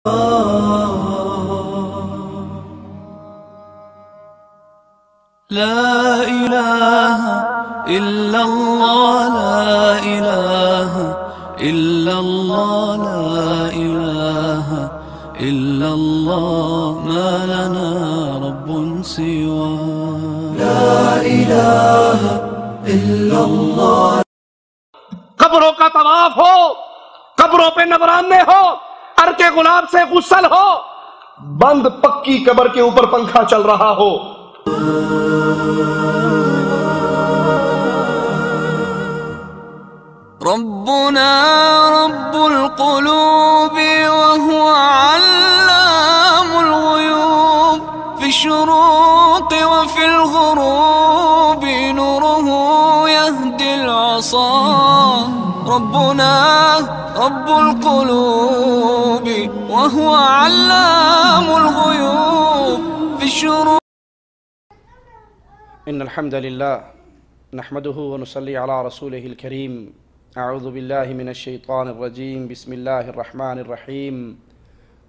لا إله إلا الله لا إله إلا الله لا إله إلا الله ما لنا رب سوى لا إله إلا الله. قبروں کا طواف ہو، قبروں پہ نذرانے ہو، عرق گلاب سے غسل ہو، بند پکی قبر کے اوپر پنکھا چل رہا ہو. ربنا رب القلوب وهو علام الغيوب في الشروق وفي الغروب نوره يهدي العصا. ربنا رب القلوب وهو علام الغيوب في الشروق. ان الحمد لله نحمده ونصلي على رسوله الكريم. اعوذ بالله من الشيطان الرجيم. بسم الله الرحمن الرحيم.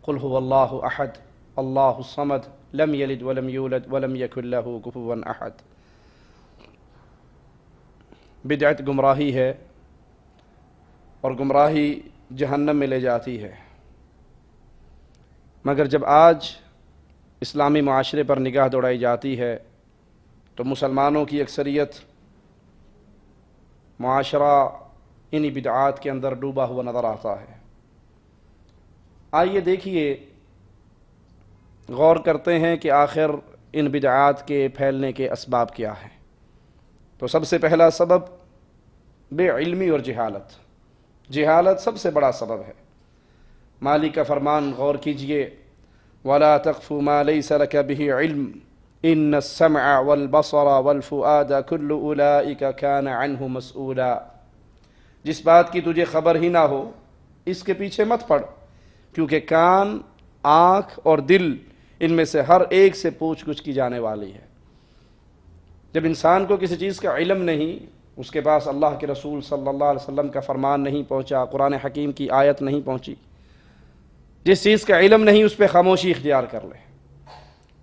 قل هو الله احد الله الصمد لم يلد ولم يولد ولم يكن له كفوا احد. بدعت گمراہی ہے اور گمراہی جہنم میں لے جاتی ہے، مگر جب آج اسلامی معاشرے پر نگاہ دوڑائی جاتی ہے تو مسلمانوں کی اکثریت معاشرہ انہی بدعات کے اندر ڈوبا ہوا نظر آتا ہے. آئیے دیکھیے، غور کرتے ہیں کہ آخر ان بدعات کے پھیلنے کے اسباب کیا ہیں. تو سب سے پہلا سبب بے علمی اور جہالت. جہالت سب سے بڑا سبب ہے. مالک کا فرمان غور کیجئے، وَلَا تَقْفُ مَا لَيْسَ لَكَ بِهِ عِلْمٍ إِنَّ السَّمْعَ وَالْبَصَرَ وَالْفُؤَادَ كُلُّ أُولَئِكَ كَانَ عَنْهُ مَسْئُولًا. جس بات کی تجھے خبر ہی نہ ہو اس کے پیچھے مت پڑ، کیونکہ کان، آنکھ اور دل ان میں سے ہر ایک سے پوچھ گچھ کی جانے والی ہے. جب انسان کو کسی چیز کا علم نہیں، اس کے پاس اللہ کے رسول صلی اللہ علیہ وسلم کا فرمان نہیں پہنچا، قرآن حکیم کی آیت نہیں پہنچی، جس چیز کا علم نہیں اس پہ خاموشی اختیار کر لے.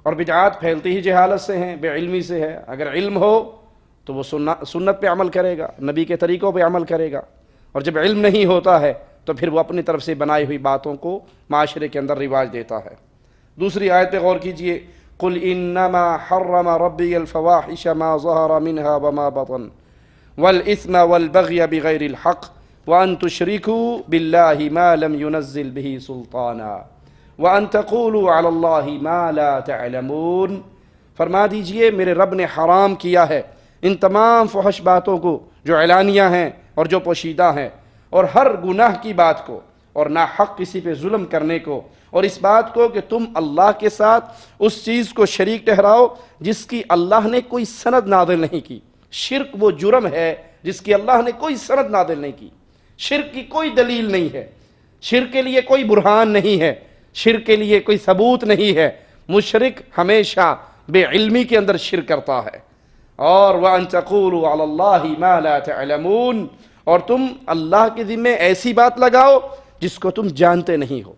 اور بدعات پھیلتی ہی جہالت سے ہیں، بے علمی سے ہے. اگر علم ہو تو وہ سنت پہ عمل کرے گا، نبی کے طریقوں پہ عمل کرے گا. اور جب علم نہیں ہوتا ہے تو پھر وہ اپنی طرف سے بنائی ہوئی باتوں کو معاشرے کے اندر رواج دیتا ہے. دوسری آیت پہ غور کیجئے، قُلْ إِنَّمَا حَرَّمَ رَبِّيَ الْفَوَاحِشَ مَا ظَهَرَ مِنْهَا وَمَا بَطَنَ وَالْإِثْمَ وَالْبَغْيَ بِغَيْرِ الْحَقِّ وَأَن تُشْرِكُوا بِاللَّهِ مَا لَمْ يُنَزِّلْ بِهِ سُلْطَانًا وَأَن تَقُولُوا عَلَى اللَّهِ مَا لَا تَعْلَمُونَ. فرما دیجئے میرے رب نے حرام کیا ہے ان تمام فحش باتوں کو جو اعلانیہ ہیں اور جو پوشیدہ ہیں، اور ہر گناہ کی بات کو، اور ناحق کسی پہ ظلم کرنے کو، اور اس بات کو کہ تم اللہ کے ساتھ اس چیز کو شریک ٹھہراؤ جس کی اللہ نے کوئی سند نازل نہیں کی. شرک وہ جرم ہے جس کی اللہ نے کوئی سند نازل نہیں کی. شرک کی کوئی دلیل نہیں ہے، شرک کے لیے کوئی برہان نہیں ہے، شرک کے لیے کوئی ثبوت نہیں ہے. مشرک ہمیشہ بے علمی کے اندر شرک کرتا ہے. اور وَأَن تَقُولُوا عَلَى اللَّهِ مَا لَا تَعْلَمُونَ، اور تم اللہ کے ذمے ایسی بات لگاؤ جس کو تم جانتے نہیں ہو.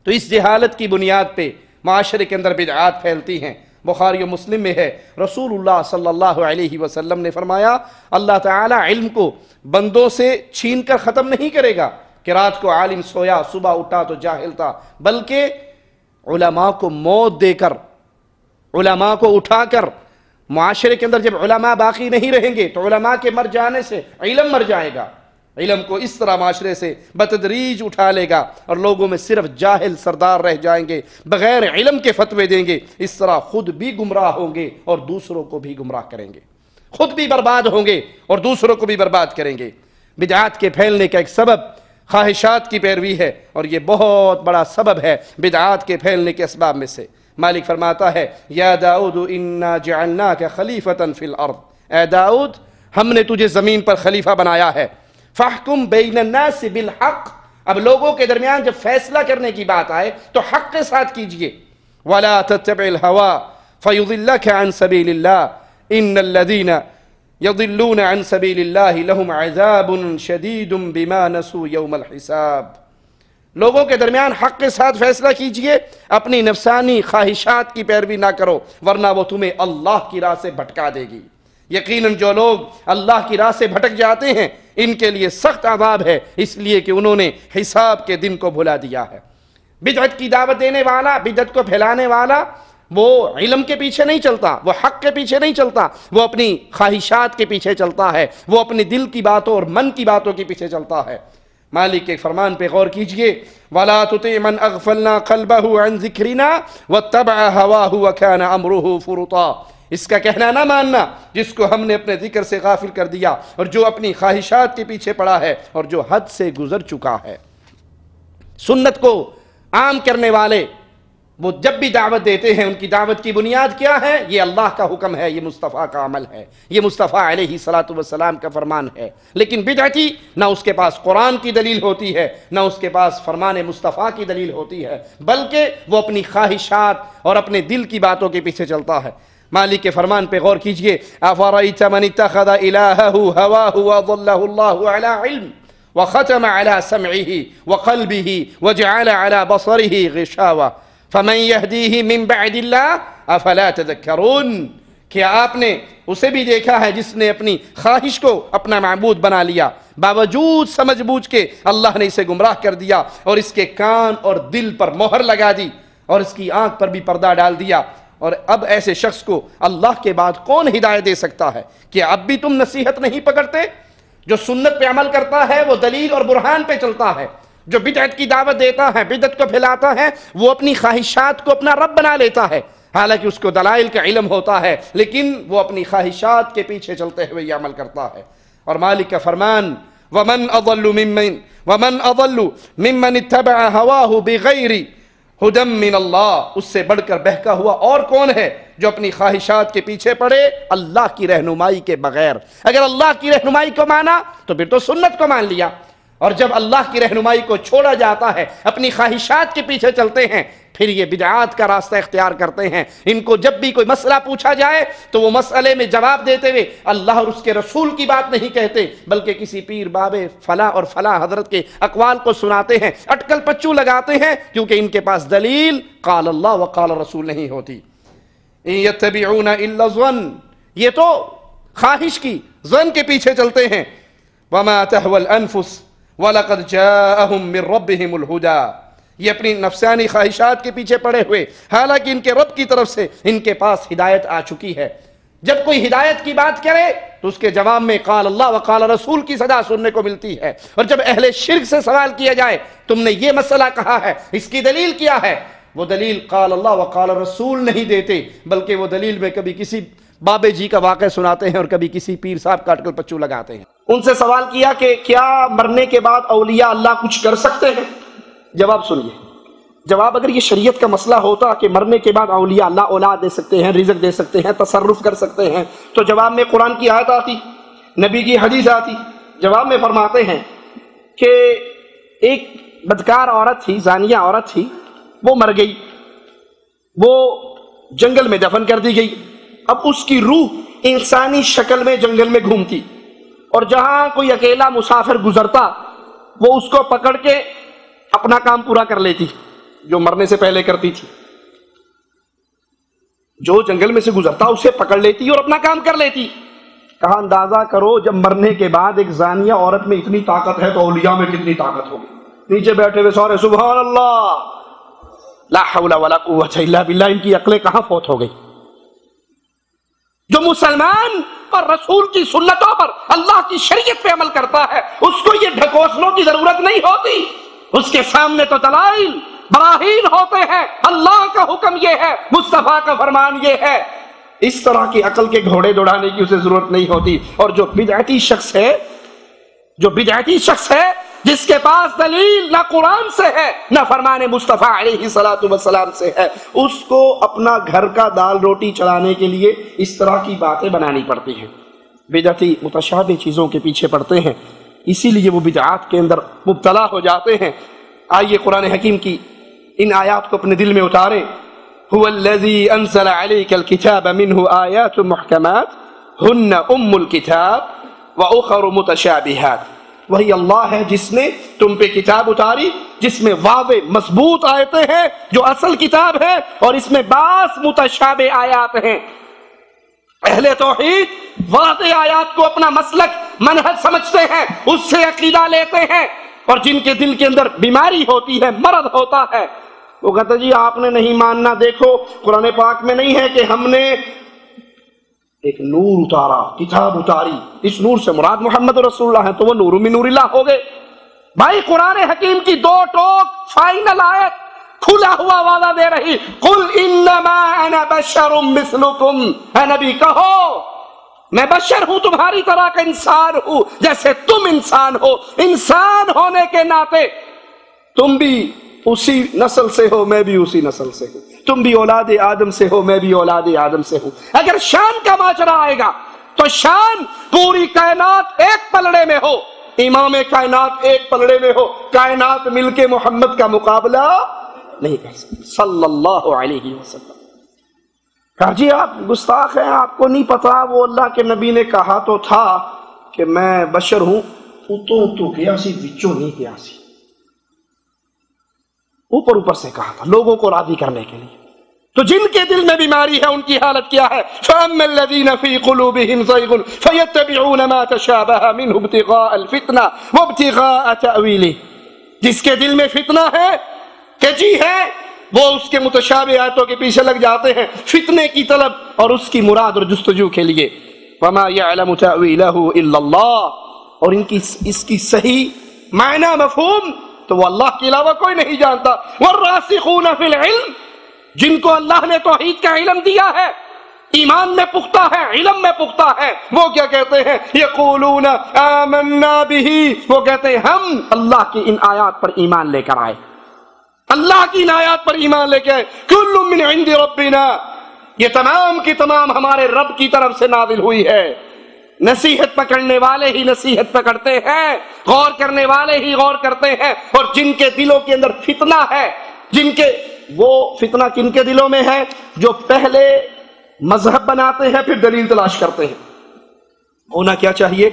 تو اس جہالت کی بنیاد پہ معاشرے کے اندر بدعات پھیلتی ہیں. بخاری و مسلم میں ہے، رسول اللہ صلی اللہ علیہ وسلم نے فرمایا اللہ تعالیٰ علم کو بندوں سے چھین کر ختم نہیں کرے گا کہ رات کو عالم سویا صبح اٹھا تو جاہل تھا، بلکہ علماء کو موت دے کر، علماء کو اٹھا کر، معاشرے کے اندر جب علماء باقی نہیں رہیں گے تو علماء کے مر جانے سے علم مر جائے گا. علم کو اس طرح معاشرے سے بتدریج اٹھا لے گا اور لوگوں میں صرف جاہل سردار رہ جائیں گے، بغیر علم کے فتوے دیں گے. اس طرح خود بھی گمراہ ہوں گے اور دوسروں کو بھی گمراہ کریں گے، خود بھی برباد ہوں گے اور دوسروں کو بھی برباد کریں گے. بدعات کے پھیلنے کا ایک سبب خواہشات کی پیروی ہے، اور یہ بہت بڑا سبب ہے بدعات کے پھیلنے کے اسباب میں سے. مالک فرماتا ہے یا داؤد انا جعلناک خلیفۃ فی الارض، اے داؤد ہم نے تجھے زمین پر خلیفہ بنایا ہے. فاحکم بین الناس بالحق، اب لوگوں کے درمیان جب فیصلہ کرنے کی بات آئے تو حق کے ساتھ کیجئے. ولا تتبع الهوى فيضلك عن سبيل الله ان الذين يضلون عن سبيل الله لهم عذاب شديد بما نسوا يوم الحساب. لوگوں کے درمیان حق کے ساتھ فیصلہ کیجئے، اپنی نفسانی خواہشات کی پیروی نہ کرو، ورنہ وہ تمہیں اللہ کی راہ سے بھٹکا دے گی۔ یقیناً جو لوگ اللہ کی راہ سے بھٹک جاتے ہیں ان کے لیے سخت عذاب ہے، اس لیے کہ انہوں نے حساب کے دن کو بھلا دیا ہے۔ بدعت کی دعوت دینے والا، بدعت کو پھیلانے والا، وہ علم کے پیچھے نہیں چلتا، وہ حق کے پیچھے نہیں چلتا، وہ اپنی خواہشات کے پیچھے چلتا ہے، وہ اپنے دل کی باتوں اور من کی باتوں کے پیچھے چلتا ہے۔ مالک کے فرمان پہ غور کیجئے، وَلَا تُطِعْ مَنْ أَغْفَلْنَا قَلْبَهُ عَنْ ذِكْرِنَا وَاتَّبَعَ هَوَاهُ وَكَانَ أَمْرُهُ فُرُطًا۔ اس کا کہنا نہ ماننا جس کو ہم نے اپنے ذکر سے غافل کر دیا، اور جو اپنی خواہشات کے پیچھے پڑا ہے اور جو حد سے گزر چکا ہے۔ سنت کو عام کرنے والے وہ جب بھی دعوت دیتے ہیں ان کی دعوت کی بنیاد کیا ہے؟ یہ اللہ کا حکم ہے، یہ مصطفیٰ کا عمل ہے، یہ مصطفیٰ علیہ السلام کا فرمان ہے۔ لیکن بدعتی نہ اس کے پاس قرآن کی دلیل ہوتی ہے، نہ اس کے پاس فرمان مصطفیٰ کی دلیل ہوتی ہے، بلکہ وہ اپنی خواہشات اور اپنے دل کی باتوں کے پیچھے چلتا ہے۔ مالک کے فرمان پہ غور کیجئے، أَفَرَأَيْتَ مَنِ اتَّخَذَ إِلَٰهَهُ هَوَاهُ وَأَضَلَّهُ اللَّهُ عَلَىٰ عِلْمٍ وَخَتَمَ عَلَىٰ سَمْعِهِ وَقَلْبِهِ وَجَعَلَ عَلَىٰ بَصَرِهِ غِشَاوَةً فَمَنْ يَهْدِيهِ مِنْ بَعْدِ اللَّهِ أَفَلَا تَذَكَّرُونَ۔ کیا آپ نے اسے بھی دیکھا ہے جس نے اپنی خواہش کو اپنا معبود بنا لیا، باوجود سمجھ بوجھ کے اللہ نے اسے گمراہ کر دیا اور اس کے کان اور دل پر مہر لگا دی اور اس کی آنکھ پر بھی پردہ ڈال دیا، اور اب ایسے شخص کو اللہ کے بعد کون ہدایت دے سکتا ہے؟ کیا اب بھی تم نصیحت نہیں پکڑتے؟ جو سنت پہ عمل کرتا ہے وہ دلیل اور برہان پہ چلتا ہے، جو بدعت کی دعوت دیتا ہے، بدعت کو پھیلاتا ہے، وہ اپنی خواہشات کو اپنا رب بنا لیتا ہے، حالانکہ اس کو دلائل کا علم ہوتا ہے، لیکن وہ اپنی خواہشات کے پیچھے چلتے ہوئے یہ عمل کرتا ہے۔ اور مالک کا فرمان، وَمَنْ أَضَلُّ مِمَّنِ اتَّبَعَ هَوَاهُ بِغَيْرِ ہدم من اللہ، اس سے بڑھ کر بہکا ہوا اور کون ہے جو اپنی خواہشات کے پیچھے پڑے اللہ کی رہنمائی کے بغیر۔ اگر اللہ کی رہنمائی کو مانا تو پھر تو سنت کو مان لیا، اور جب اللہ کی رہنمائی کو چھوڑا جاتا ہے، اپنی خواہشات کے پیچھے چلتے ہیں، پھر یہ بدعات کا راستہ اختیار کرتے ہیں۔ ان کو جب بھی کوئی مسئلہ پوچھا جائے تو وہ مسئلے میں جواب دیتے ہوئے اللہ اور اس کے رسول کی بات نہیں کہتے، بلکہ کسی پیر بابے فلاں اور فلاں حضرت کے اقوال کو سناتے ہیں، اٹکل پچو لگاتے ہیں، کیونکہ ان کے پاس دلیل قال اللہ وقال رسول نہیں ہوتی۔ إِن يَتَّبِعُونَ إِلَّا الظَّنَّ، یہ تو خواہش کی ظن کے پیچھے چلتے ہیں۔ وَمَا تَهْوَى الْأَنفُسُ وَلَقَدْ جَاءَهُم مِّن رَّبِّهِمُ الْهُدَىٰ، یہ اپنی نفسانی خواہشات کے پیچھے پڑے ہوئے، حالانکہ ان کے رب کی طرف سے ان کے پاس ہدایت آ چکی ہے۔ جب کوئی ہدایت کی بات کرے تو اس کے جواب میں قال اللہ وقال رسول کی صدا سننے کو ملتی ہے، اور جب اہل شرک سے سوال کیا جائے تم نے یہ مسئلہ کہا ہے، اس کی دلیل کیا ہے، وہ دلیل قال اللہ وقال رسول نہیں دیتے، بلکہ وہ دلیل میں کبھی کسی بابے جی کا واقعہ سناتے ہیں اور کبھی کسی پیر صاحب کا اٹکل پچو لگاتے ہیں۔ ان سے سوال کیا کہ کیا مرنے کے بعد اولیاء اللہ کچھ کر سکتے ہیں؟ جواب سنیے، جواب اگر یہ شریعت کا مسئلہ ہوتا کہ مرنے کے بعد اولیاء اللہ اولاد دے سکتے ہیں، رزق دے سکتے ہیں، تصرف کر سکتے ہیں، تو جواب میں قرآن کی آیت آتی، نبی کی حدیث آتی۔ جواب میں فرماتے ہیں کہ ایک بدکار عورت تھی، زانیہ عورت تھی، وہ مر گئی، وہ جنگل میں دفن کر دی گئی۔ اب اس کی روح انسانی شکل میں جنگل میں گھومتی، اور جہاں کوئی اکیلا مسافر گزرتا وہ اس کو پکڑ کے اپنا کام پورا کر لیتی جو مرنے سے پہلے کرتی تھی۔ جو جنگل میں سے گزرتا اسے پکڑ لیتی اور اپنا کام کر لیتی۔ کہا اندازہ کرو جب مرنے کے بعد ایک زانیہ عورت میں اتنی طاقت ہے تو اولیاء میں کتنی طاقت ہوگی۔ نیچے بیٹھے ہوئے سارے سبحان اللہ، لا حول ولا قوت الا باللہ، ان کی عقلیں کہاں فوت ہو گئی؟ جو مسلمان اور رسول کی سنتوں پر اللہ کی شریعت پہ عمل کرتا ہے اس کو یہ ڈھکوسلوں کی ضرورت نہیں ہوتی، اس کے سامنے تو دلائل براہین ہوتے ہیں، اللہ کا حکم یہ ہے، مصطفیٰ کا فرمان یہ ہے۔ اس طرح کی عقل کے گھوڑے دوڑانے کی اسے ضرورت نہیں ہوتی۔ اور جو بدعتی شخص ہے جس کے پاس دلیل نہ قرآن سے ہے نہ فرمان مصطفیٰ علیہ السلام سے ہے، اس کو اپنا گھر کا دال روٹی چلانے کے لیے اس طرح کی باتیں بنانی پڑتی ہیں۔ بدعتی متشابہ چیزوں کے پیچھے پڑتے ہیں، اسی لیے وہ بدعات کے اندر مبتلا ہو جاتے ہیں۔ آئیے قرآن حکیم کی ان آیات کو اپنے دل میں اتاریں۔ هو الذي انزل عليك الكتاب منه آيات محكمات هن ام الكتاب واخر متشابهات۔ وہی اللہ ہے جس نے تم پہ کتاب اتاری جس میں واضح مضبوط آیتیں ہیں جو اصل کتاب ہے، اور اس میں بعض متشابہ آیات ہیں۔ اہل توحید واضح آیات کو اپنا مسلک منہج سمجھتے ہیں، اس سے عقیدہ لیتے ہیں، اور جن کے دل کے اندر بیماری ہوتی ہے، مرض ہوتا ہے، وہ کہتے جی آپ نے نہیں ماننا، دیکھو قرآن پاک میں نہیں ہے کہ ہم نے ایک نور اتارا، کتاب اتاری، اس نور سے مراد محمد رسول اللہ ہے، تو وہ نور من نور اللہ ہو گئے۔ بھائی قرآن حکیم کی دو ٹوک فائنل آیت کھلا ہوا وعدہ دے رہی، قل انما انا بشر مثلکم، اے نبی کہو میں بشر ہوں، تمہاری طرح کا انسان ہوں، جیسے تم انسان ہو، انسان ہونے کے ناطے تم بھی اسی نسل سے ہو، میں بھی اسی نسل سے ہوں، تم بھی اولاد آدم سے ہو، میں بھی اولاد آدم سے ہوں۔ اگر شان کا ماجرا آئے گا تو شان پوری کائنات ایک پلڑے میں ہو، امام کائنات ایک پلڑے میں ہو، کائنات مل کے محمد کا مقابلہ نہیں کر سکتی صلی اللہ علیہ وسلم۔ کہا جی آپ گستاخ ہیں، آپ کو نہیں پتا وہ اللہ کے نبی نے کہا تو تھا کہ میں بشر ہوں، تو کیا سی بچوں نہیں کیا سی، اوپر سے کہا تھا لوگوں کو راضی کرنے کے لیے۔ تو جن کے دل میں بیماری ہے ان کی حالت کیا ہے؟ فَأَمَّا الَّذِينَ فِي قُلُوبِهِمْ زَيْغٌ فَيَتَّبِعُونَ مَا تَشَابَهَ مِنْهُ ابْتِغَاءَ الْفِتْنَةِ وَابْتِغَاءَ تَأْوِيلِهِ، جس کے دل میں فتنہ ہے کہ جی ہے، وہ اس کے متشابہ آیتوں کے پیچھے لگ جاتے ہیں، فتنے کی طلب اور اس کی مراد اور جستجو کے لیے۔ وَمَا يَعْلَمُ تَأْوِيلَهُ إِلَّا اللَّهُ، اور اس کی صحیح معنی مفہوم تو وہ اللہ کے علاوہ کوئی نہیں جانتا۔ وَالرَّاسِخُونَ فِي الْعِلْمِ، جن کو اللہ نے توحید کا علم دیا ہے، ایمان میں پختہ ہے، علم میں پختہ ہے، وہ کیا کہتے ہیں؟ یقولون آمنا بہ، وہ کہتے ہیں ہم اللہ کی ان آیات پر ایمان لے کر آئے، اللہ کی ان آیات پر ایمان لے کے آئے۔ کل من عند ربنا، یہ تمام کی تمام ہمارے رب کی طرف سے نازل ہوئی ہے۔ نصیحت پکڑنے والے ہی نصیحت پکڑتے ہیں، غور کرنے والے ہی غور کرتے ہیں، اور جن کے دلوں کے اندر فتنہ ہے، جن کے وہ فتنہ کن کے دلوں میں ہے؟ جو پہلے مذہب بناتے ہیں پھر دلیل تلاش کرتے ہیں۔ ہونا کیا چاہیے؟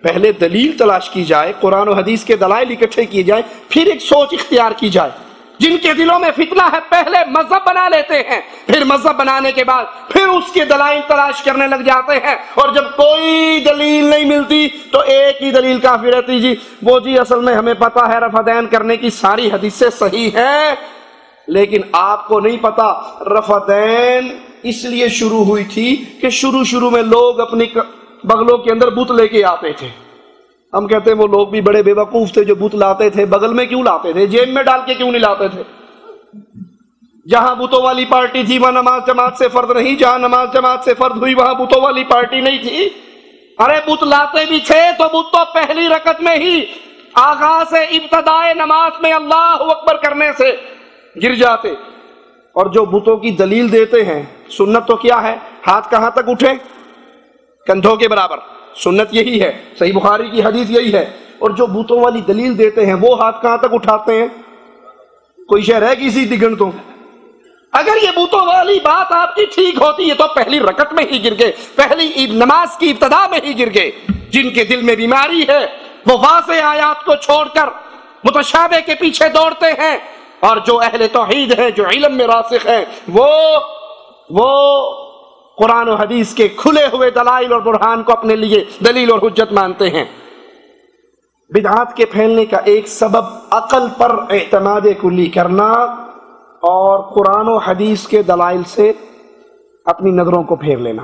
پہلے دلیل تلاش کی جائے، قرآن و حدیث کے دلائل اکٹھے کیے جائیں، پھر ایک سوچ اختیار کی جائے۔ جن کے دلوں میں فتنہ ہے پہلے مذہب بنا لیتے ہیں، پھر مذہب بنانے کے بعد پھر اس کے دلائل تلاش کرنے لگ جاتے ہیں، اور جب کوئی دلیل نہیں ملتی تو ایک ہی دلیل کافی رہتی، جی وہ جی اصل میں ہمیں پتا ہے رفع دین کرنے کی ساری حدیثیں صحیح ہیں، لیکن آپ کو نہیں پتا رفع دین اس لیے شروع ہوئی تھی کہ شروع میں لوگ اپنی بغلوں کے اندر بت لے کے آتے تھے۔ ہم کہتے ہیں وہ لوگ بھی بڑے بے وقوف تھے جو بت لاتے تھے، بغل میں کیوں لاتے تھے؟ جیب میں ڈال کے کیوں نہیں لاتے تھے؟ جہاں بتوں والی پارٹی تھی وہاں نماز جماعت سے فرض نہیں، جہاں نماز جماعت سے فرض ہوئی وہاں بتوں والی پارٹی نہیں تھی۔ ارے بت لاتے بھی تھے تو بت تو پہلی رکعت میں ہی آغاز ابتدائے نماز میں اللہ اکبر کرنے سے گر جاتے۔ اور جو بتوں کی دلیل دیتے ہیں، سنت تو کیا ہے؟ ہاتھ کہاں تک اٹھے؟ کندھوں کے برابر، سنت یہی ہے، صحیح بخاری کی حدیث یہی ہے۔ اور جو بتوں والی دلیل دیتے ہیں وہ ہاتھ کہاں تک اٹھاتے ہیں؟ کوئی شے رہ گئی سی دگن تو؟ اگر یہ بتوں والی بات آپ کی ٹھیک ہوتی ہے تو پہلی رکعت میں ہی گر گئے، پہلی نماز کی ابتدا میں ہی گر گئے۔ جن کے دل میں بیماری ہے وہ واضح آیات کو چھوڑ کر متشابہ کے پیچھے دوڑتے ہیں، اور جو اہل توحید ہیں، جو علم میں راسخ ہیں، وہ قرآن و حدیث کے کھلے ہوئے دلائل اور برہان کو اپنے لیے دلیل اور حجت مانتے ہیں۔ بدعات کے پھیلنے کا ایک سبب عقل پر اعتماد کلی کرنا اور قرآن و حدیث کے دلائل سے اپنی نظروں کو پھیر لینا۔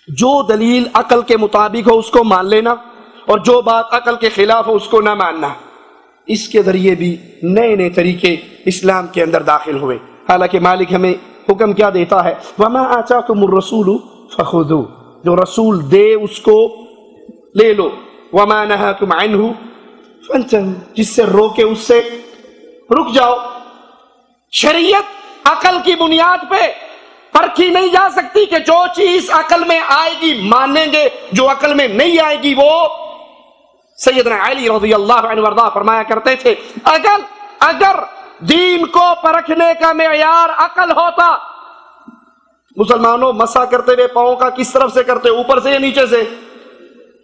جو دلیل عقل کے مطابق ہو اس کو مان لینا، اور جو بات عقل کے خلاف ہو اس کو نہ ماننا۔ اس کے ذریعے بھی نئے نئے طریقے اسلام کے اندر داخل ہوئے۔ حالانکہ مالک ہمیں حکم کیا دیتا ہے؟ وَمَا آتَاكُمُ الرَّسُولُ فَخُذُوهُ، جو رسول دے اس کو لے لو۔ وَمَا نَهَاكُمْ عَنْهُ فَانْتَهُوا، جس سے روکے اس سے رک جاؤ۔ شریعت عقل کی بنیاد پہ پرکھی نہیں جا سکتی کہ جو چیز عقل میں آئے گی مانیں گے، جو عقل میں نہیں آئے گی وہ۔ سیدنا علی رضی اللہ عنہ وارضہ فرمایا کرتے تھے اگر دین کو پرکھنے کا معیار عقل ہوتا، مسلمانوں مسا کرتے ہوئے پاؤں کا کس طرف سے کرتے؟ اوپر سے یا نیچے سے؟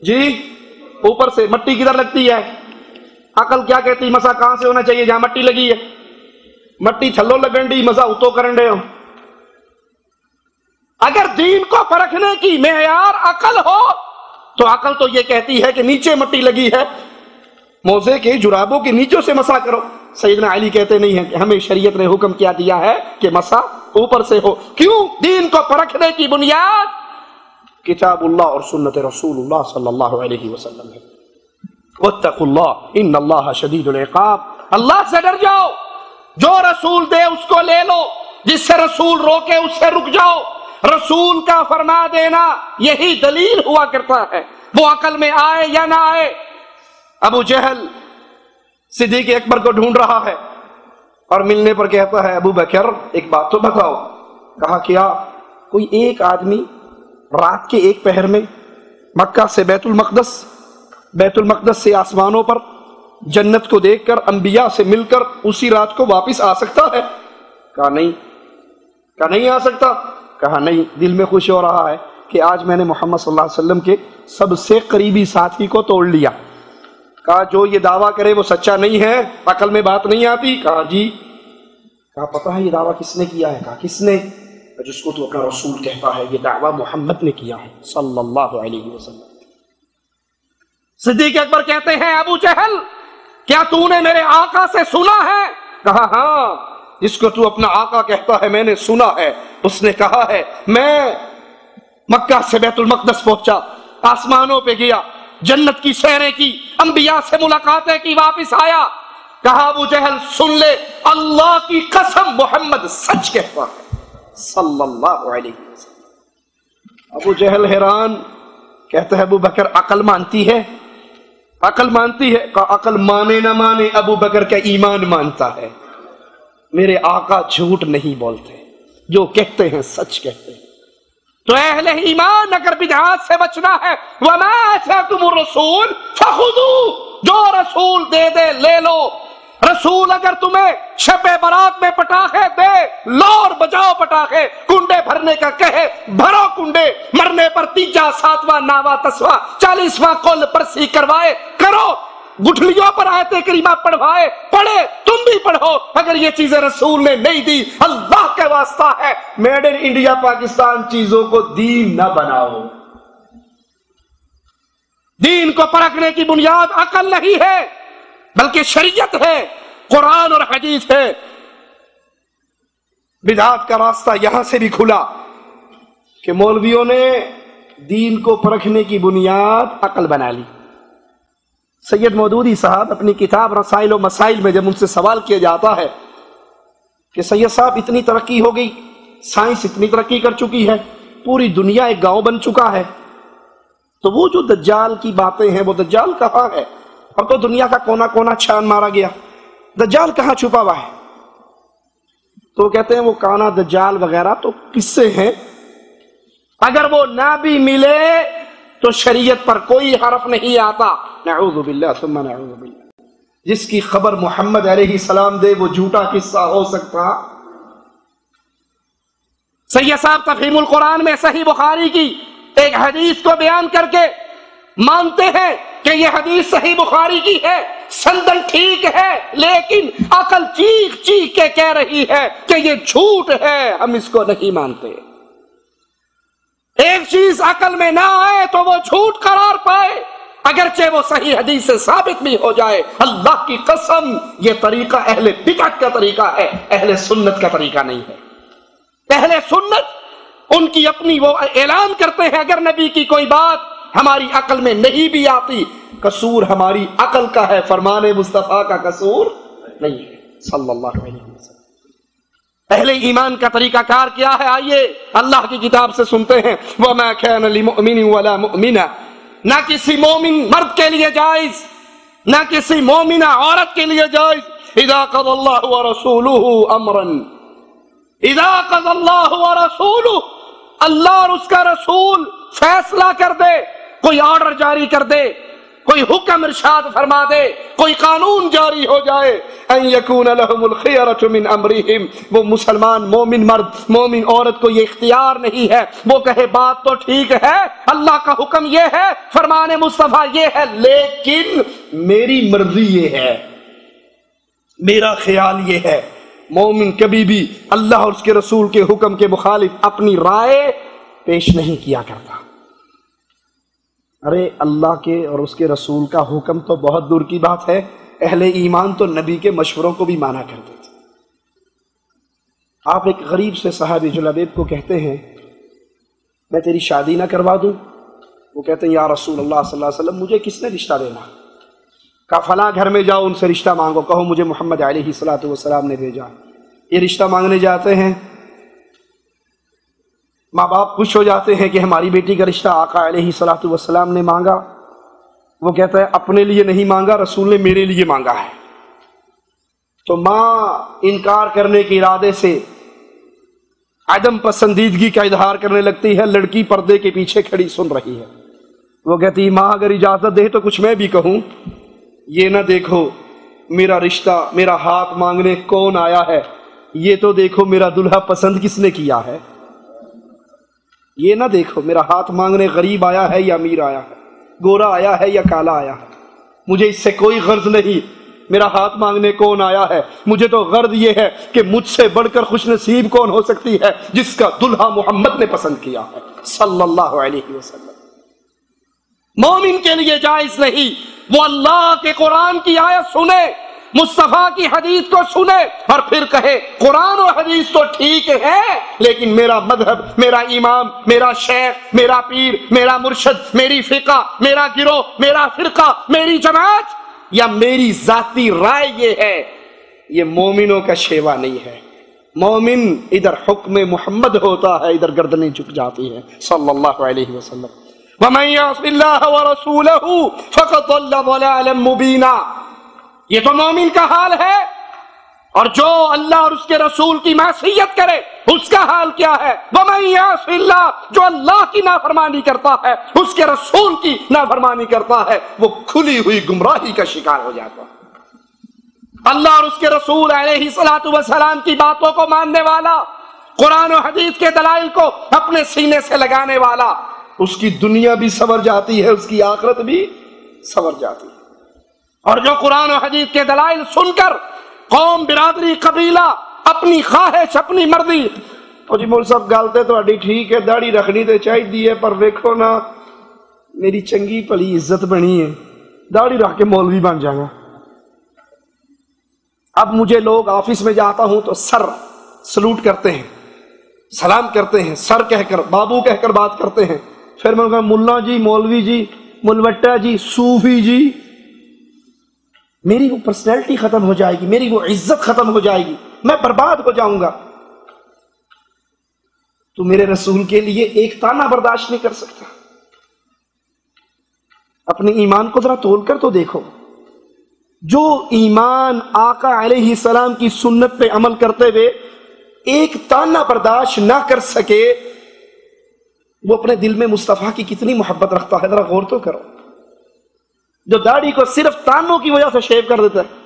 جی اوپر سے مٹی کدھر لگتی ہے؟ عقل کیا کہتی؟ مسا کہاں سے ہونا چاہیے؟ جہاں مٹی لگی ہے. مٹی تھلو لگن ڈی مسا اتو کرن ڈے ہو. اگر دین کو پرکھنے کی معیار عقل ہو تو عقل تو یہ کہتی ہے کہ نیچے مٹی لگی ہے، موزے کے جرابوں کے نیچوں سے مسا کرو. سیدنا علی کہتے نہیں ہیں کہ ہمیں شریعت نے حکم کیا دیا ہے کہ مسا اوپر سے ہو. کیوں؟ دین کو پرکھنے کی بنیاد کتاب اللہ اور سنت رسول اللہ صلی اللہ علیہ وسلم ہے. واتقوا اللہ ان اللہ شدید العقاب. اللہ سے ڈر جاؤ، جو رسول دے اس کو لے لو، جس سے رسول روکے اس سے رک جاؤ. رسول کا فرما دینا یہی دلیل ہوا کرتا ہے، وہ عقل میں آئے یا نہ آئے. ابو جہل صدیق اکبر کو ڈھونڈ رہا ہے اور ملنے پر کہتا ہے ابو بکر ایک بات تو بتاؤ. کہا کیا؟ کوئی ایک آدمی رات کے ایک پہر میں مکہ سے بیت المقدس سے آسمانوں پر جنت کو دیکھ کر انبیاء سے مل کر اسی رات کو واپس آ سکتا ہے؟ کہا نہیں. کہا نہیں آ سکتا؟ کہا نہیں. دل میں خوش ہو رہا ہے کہ آج میں نے محمد صلی اللہ علیہ وسلم کے سب سے قریبی ساتھی کو توڑ لیا. کہا جو یہ دعویٰ کرے وہ سچا نہیں ہے، عقل میں بات نہیں آتی؟ کہا جی. کہا پتہ ہے یہ دعویٰ کس نے کیا ہے؟ کہا کس نے؟ جس کو تو اپنا رسول کہتا ہے. یہ دعویٰ محمد نے کیا ہے صلی اللہ علیہ وسلم. صدیق اکبر کہتے ہیں ابو جہل کیا تو نے میرے آقا سے سنا ہے؟ کہا ہاں. جس کو تو اپنا آقا کہتا ہے میں نے سنا ہے. اس نے کہا ہے میں مکہ سے بیت المقدس پہنچا، آسمانوں پہ گیا، جنت کی سیریں کی، انبیاء سے ملاقاتیں کی، واپس آیا. کہا ابو جہل سن لے، اللہ کی قسم محمد سچ کہتا ہے صلی اللہ علیہ وسلم. ابو جہل حیران، کہتا ہے ابو بکر عقل مانتی ہے؟ عقل مانتی ہے؟ کہا عقل مانے نہ مانے ابو بکر کا ایمان مانتا ہے. میرے آقا جھوٹ نہیں بولتے، جو کہتے ہیں سچ کہتے ہیں. تو اہل ایمان اگر بدعات سے بچنا ہے وَمَا آتَاكُمُ الرَّسُولُ فَخُذُوهُ، جو رسول دے دے لے لو. رسول اگر تمہیں شب برات میں پٹاخے دے لو اور بجاؤ پٹاخے، کنڈے بھرنے کا کہے بھرو کنڈے، مرنے پر 3 7واں 9واں 10واں 40واں قول پرسی کروائے کرو، گٹھلیوں پر آیت کریمہ پڑھوائے پڑھے، تم بھی پڑھو. اگر یہ چیزیں رسول نے نہیں دی، اللہ کے واسطہ ہے میڈ ان انڈیا پاکستان چیزوں کو دین نہ بناؤ. دین کو پرکھنے کی بنیاد عقل نہیں ہے بلکہ شریعت ہے، قرآن اور حدیث ہے. بدعات کا راستہ یہاں سے بھی کھلا کہ مولویوں نے دین کو پرکھنے کی بنیاد عقل بنا لی. سید مودودی صاحب اپنی کتاب رسائل و مسائل میں جب ان سے سوال کیا جاتا ہے کہ سید صاحب اتنی ترقی ہو گئی، سائنس اتنی ترقی کر چکی ہے، پوری دنیا ایک گاؤں بن چکا ہے، تو وہ جو دجال کی باتیں ہیں وہ دجال کہاں ہے؟ اب تو دنیا کا کونا کونا چھان مارا گیا، دجال کہاں چھپا ہوا ہے؟ تو وہ کہتے ہیں وہ کانا دجال وغیرہ تو قصے ہیں، اگر وہ نہ بھی ملے تو شریعت پر کوئی حرف نہیں آتا. نعوذ باللہ ثم نعوذ باللہ. جس کی خبر محمد علیہ السلام دے وہ جھوٹا قصہ ہو سکتا؟ سید صاحب تفہیم القرآن میں صحیح بخاری کی ایک حدیث کو بیان کر کے مانتے ہیں کہ یہ حدیث صحیح بخاری کی ہے، سندن ٹھیک ہے، لیکن عقل چیخ چیخ کے کہہ رہی ہے کہ یہ جھوٹ ہے، ہم اس کو نہیں مانتے. ایک چیز عقل میں نہ آئے تو وہ جھوٹ قرار پائے، اگرچہ وہ صحیح حدیث سے ثابت بھی ہو جائے. اللہ کی قسم یہ طریقہ اہل بدعت کا طریقہ ہے، اہل سنت کا طریقہ نہیں ہے. اہل سنت ان کی اپنی وہ اعلان کرتے ہیں اگر نبی کی کوئی بات ہماری عقل میں نہیں بھی آتی، قصور ہماری عقل کا ہے، فرمان مصطفیٰ کا قصور نہیں ہے صلی اللہ علیہ وسلم. اہل ایمان کا طریقہ کار کیا ہے؟ آئیے اللہ کی کتاب سے سنتے ہیں. وَمَا كَانَ لِمُؤْمِنٍ وَلَا مُؤْمِنَةٍ، نہ کسی مومن مرد کے لیے جائز، نہ کسی مومنہ عورت کے لیے جائز. اِذَا قَضَى اللَّهُ وَرَسُولُهُ أَمْرًا، اِذَا قَضَى اللَّهُ وَرَسُولُهُ، اللہ اور اس کا رسول فیصلہ کر دے، کوئی آرڈر جاری کر دے، کوئی حکم ارشاد فرما دے، کوئی قانون جاری ہو جائے، ان یکون لہم الخیرۃ من امرہم، وہ مسلمان مومن مرد مومن عورت کو یہ اختیار نہیں ہے، وہ کہے بات تو ٹھیک ہے، اللہ کا حکم یہ ہے، فرمان مصطفیٰ یہ ہے، لیکن میری مرضی یہ ہے، میرا خیال یہ ہے۔ مومن کبھی بھی اللہ اور اس کے رسول کے حکم کے مخالف اپنی رائے پیش نہیں کیا کرتا۔ ارے اللہ کے اور اس کے رسول کا حکم تو بہت دور کی بات ہے، اہل ایمان تو نبی کے مشوروں کو بھی مانا کرتے تھے۔ آپ ایک غریب سے صحابی جلابیب کو کہتے ہیں میں تیری شادی نہ کروا دوں؟ وہ کہتے ہیں یا رسول اللہ صلی اللہ علیہ وسلم مجھے کس نے رشتہ دینا؟ کہا فلاں گھر میں جاؤ، ان سے رشتہ مانگو، کہو مجھے محمد علیہ السلام نے بھیجا۔ یہ رشتہ مانگنے جاتے ہیں، ماں باپ خوش ہو جاتے ہیں کہ ہماری بیٹی کا رشتہ آقا علیہ السلام نے مانگا۔ وہ کہتا ہے اپنے لیے نہیں مانگا، رسول نے میرے لیے مانگا ہے۔ تو ماں انکار کرنے کے ارادے سے عدم پسندیدگی کا اظہار کرنے لگتی ہے، لڑکی پردے کے پیچھے کھڑی سن رہی ہے۔ وہ کہتی ماں اگر اجازت دے تو کچھ میں بھی کہوں، یہ نہ دیکھو میرا رشتہ میرا ہاتھ مانگنے کون آیا ہے، یہ تو دیکھو میرا دلہا پسند کس نے کیا ہے۔ یہ نہ دیکھو میرا ہاتھ مانگنے غریب آیا ہے یا امیر آیا ہے، گورا آیا ہے یا کالا آیا ہے، مجھے اس سے کوئی غرض نہیں، میرا ہاتھ مانگنے کون آیا ہے، مجھے تو غرض یہ ہے کہ مجھ سے بڑھ کر خوش نصیب کون ہو سکتی ہے جس کا دلہا محمد نے پسند کیا ہے صلی اللہ علیہ وسلم۔ مومن کے لیے جائز نہیں وہ اللہ کے قرآن کی آیت سنے، مصطفیٰ کی حدیث کو سنے اور پھر کہے قرآن و حدیث تو ٹھیک ہے لیکن میرا مذہب، میرا امام، میرا شیخ، میرا پیر، میرا مرشد، میری فقہ، میرا گروہ، میرا فرقہ، میری جماعت یا میری ذاتی رائے یہ ہے۔ یہ مومنوں کا شیوا نہیں ہے۔ مومن ادھر حکم محمد ہوتا ہے، ادھر گردنیں جھک جاتی ہیں صلی اللہ علیہ وسلم۔ وَمَن يَعْصِ اللَّهَ وَرَسُولَهُ فَقَدْ ضَلَّ ضَلَالًا مُبِينًا، یہ تو مومن کا حال ہے۔ اور جو اللہ اور اس کے رسول کی معصیت کرے اس کا حال کیا ہے؟ وَمَن يَعْصِ اللَّهَ، جو اللہ کی نافرمانی کرتا ہے، اس کے رسول کی نافرمانی کرتا ہے، وہ کھلی ہوئی گمراہی کا شکار ہو جاتا ہے۔ اللہ اور اس کے رسول علیہ السلام کی باتوں کو ماننے والا، قرآن و حدیث کے دلائل کو اپنے سینے سے لگانے والا، اس کی دنیا بھی سنور جاتی ہے، اس کی آخرت بھی سنور جاتی ہے۔ اور جو قرآن و حدیث کے دلائل سن کر قوم، برادری، قبیلہ، اپنی خواہش، اپنی مرضی، تو جی مول صاحب گالتے تو اڈی ٹھیک ہے، داڑھی رکھنی تو چاہیے پر دیکھو نا میری چنگی بھلی عزت بنی ہے، داڑھی رکھ کے مولوی بن جائے گا۔ اب مجھے لوگ آفس میں جاتا ہوں تو سر سلوٹ کرتے ہیں، سلام کرتے ہیں، سر کہہ کر، بابو کہہ کر بات کرتے ہیں۔ پھر میں کہا ملا جی، مولوی جی، ملوٹا جی، صوفی جی، میری وہ پرسنالٹی ختم ہو جائے گی، میری وہ عزت ختم ہو جائے گی، میں برباد ہو جاؤں گا۔ تو میرے رسول کے لیے ایک تانا برداشت نہیں کر سکتا۔ اپنے ایمان کو ذرا تول کر تو دیکھو، جو ایمان آقا علیہ السلام کی سنت پہ عمل کرتے ہوئے ایک تانا برداشت نہ کر سکے، وہ اپنے دل میں مصطفیٰ کی کتنی محبت رکھتا ہے، ذرا غور تو کرو۔ جو داڑھی کو صرف تانوں کی وجہ سے شیو کر دیتا ہے۔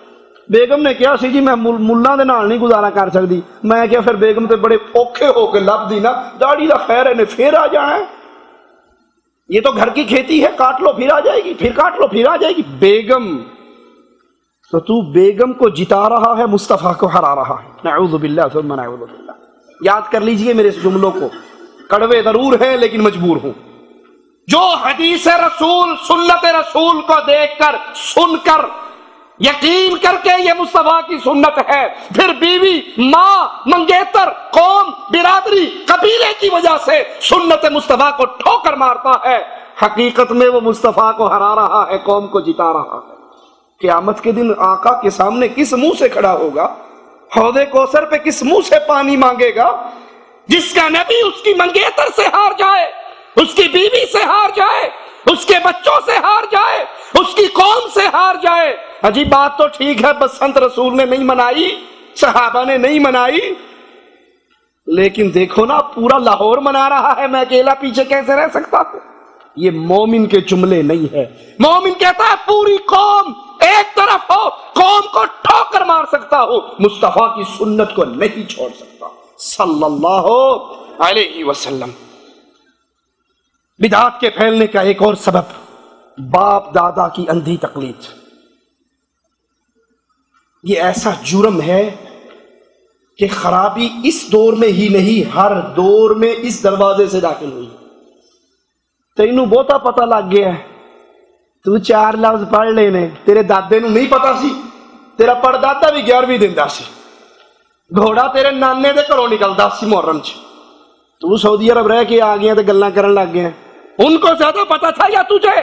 بیگم نے کیا سی جی میں ملا دے نال نہیں گزارا کر سکتی، میں کیا پھر بیگم تے بڑے اوکھے ہو کے لب دی نا داڑھی دا خیر ہے نے پھر آ جانا ہے، یہ تو گھر کی کھیتی ہے، کاٹ لو پھر آ جائے گی، پھر کاٹ لو پھر آ جائے گی۔ بیگم تو بیگم کو جتا رہا ہے، مصطفیٰ کو ہرا رہا ہے۔ نعوذ باللہ ثم نعوذ باللہ۔ یاد کر لیجئے میرے اس جملوں کو، کڑوے ضرور ہیں لیکن مجبور ہوں۔ جو حدیث رسول، سنت رسول کو دیکھ کر، سن کر، یقین کر کے یہ مصطفیٰ کی سنت ہے، پھر بیوی، ماں، منگیتر، قوم، برادری، قبیلے کی وجہ سے سنت مصطفیٰ کو ٹھوکر مارتا ہے، حقیقت میں وہ مصطفیٰ کو ہرا رہا ہے، قوم کو جتا رہا ہے۔ قیامت کے دن آقا کے سامنے کس منہ سے کھڑا ہوگا؟ حوض کوثر پہ کس منہ سے پانی مانگے گا؟ جس کا نبی اس کی منگیتر سے ہار جائے، اس کی بیوی سے ہار جائے، اس کے بچوں سے ہار جائے، اس کی قوم سے ہار جائے۔ عجیب بات تو ٹھیک ہے بسنت رسول نے نہیں منائی، صحابہ نے نہیں منائی، لیکن دیکھو نا پورا لاہور منا رہا ہے، میں اکیلا پیچھے کیسے رہ سکتا ہوں؟ یہ مومن کے جملے نہیں ہے. مومن کہتا ہے پوری قوم ایک طرف ہو، قوم کو ٹھوکر مار سکتا ہو، مصطفیٰ کی سنت کو نہیں چھوڑ سکتا صلی اللہ علیہ وسلم. بدعات کے پھیلنے کا ایک اور سبب باپ دادا کی اندھی تقلید. یہ ایسا جرم ہے کہ خرابی اس دور میں ہی نہیں، ہر دور میں اس دروازے سے داخل ہوئی. تینوں بہتا پتہ لگ گیا ہے، تو 4 لفظ پڑھ لینے، تیرے دادے نو نہیں پتا سی، تیرا پڑدادا بھی 11ویں دیندا سی، گھوڑا تیرے نانے دے گھروں نکلدا سی محرم چ، تو سعودی عرب رہ کے آ گیا تے گلاں کرن لگ گیا. ان کو زیادہ پتا تھا یا تجھے؟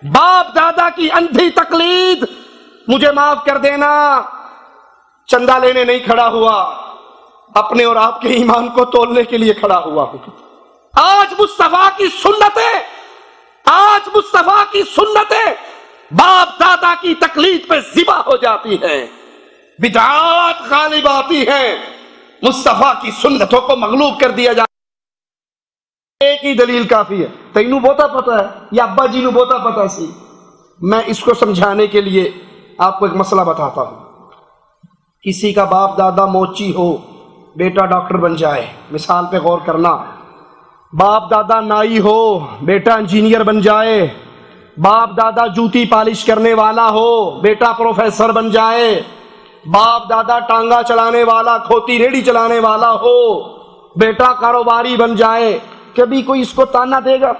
باپ دادا کی اندھی تقلید. مجھے معاف کر دینا، چندہ لینے نہیں کھڑا ہوا، اپنے اور آپ کے ایمان کو تولنے کے لیے کھڑا ہوا ہوں. آج مصطفیٰ کی سنتیں باپ دادا کی تقلید پہ ذبح ہو جاتی ہیں، بدعات غالب آتی ہیں، مصطفیٰ کی سنتوں کو مغلوب کر دیا جاتا ہے. ایک ہی دلیل کافی ہے. تینوں بہتا پتا ہے یا ابا جی نو بہتا پتا سی؟ میں اس کو سمجھانے کے لیے آپ کو ایک مسئلہ بتاتا ہوں. کسی کا باپ دادا موچی ہو، بیٹا ڈاکٹر بن جائے، مثال پہ غور کرنا. باپ دادا نائی ہو، بیٹا انجینئر بن جائے. باپ دادا جوتی پالش کرنے والا ہو، بیٹا پروفیسر بن جائے. باپ دادا ٹانگا چلانے والا، کھوتی ریڑھی چلانے والا ہو، بیٹا کاروباری بن جائے. کبھی کوئی اس کو تانا دے گا؟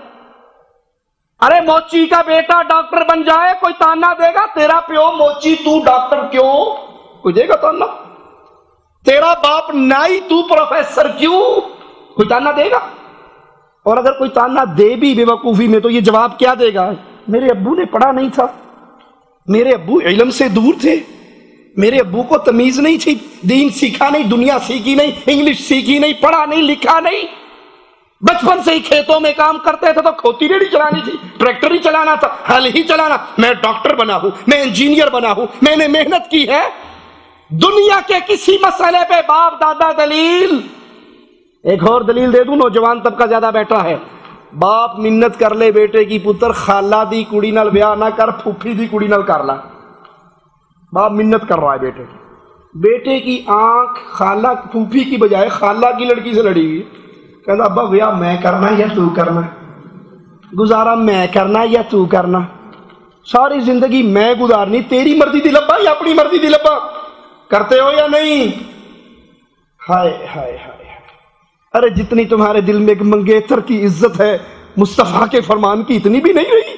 ارے موچی کا بیٹا ڈاکٹر بن جائے، کوئی تانا دے گا؟ تیرا پیو موچی، تو ڈاکٹر کیوں؟ کوئی دے گا تانا؟ تیرا باپ نائی، تو پروفیسر کیوں؟ کوئی تانا دے گا؟ اور اگر کوئی تانا دے بھی بے وقوفی میں تو یہ جواب کیا دے گا؟ میرے ابو نے پڑھا نہیں تھا، میرے ابو علم سے دور تھے، میرے ابو کو تمیز نہیں تھی، دین سیکھا نہیں، دنیا سیکھی نہیں، انگلش سیکھی نہیں، پڑھا نہیں، لکھا نہیں، بچپن سے ہی کھیتوں میں کام کرتے تھے تو کھوتی ریڑھی چلانی تھی، ٹریکٹر ہی چلانا تھا، ہل ہی چلانا. میں ڈاکٹر بنا ہوں، میں انجینئر بنا ہوں، میں نے محنت کی ہے. دنیا کے کسی مسئلے پہ باپ دادا دلیل. ایک اور دلیل دے دوں، نوجوان طبقہ زیادہ بیٹھا ہے. باپ منت کر لے بیٹے کی، پتر خالہ دی کڑی نال بیاہ نہ کر، پھوپھی دی کڑی نال کر لا. باپ منت کر رہا ہے بیٹے کی، بیٹے کی آنکھ خالہ پھوپھی کی بجائے خالہ کی لڑکی سے لڑی ہوئی. کہتا ابا بیاہ میں کرنا یا تو کرنا، گزارا میں کرنا یا تو کرنا، ساری زندگی میں گزارنی، تیری مرضی دی لبا یا اپنی مرضی دی لبا؟ کرتے ہو یا نہیں؟ ہائے ہائے ہائے. ارے جتنی تمہارے دل میں ایک منگیتر کی عزت ہے، مصطفیٰ کے فرمان کی اتنی بھی نہیں رہی،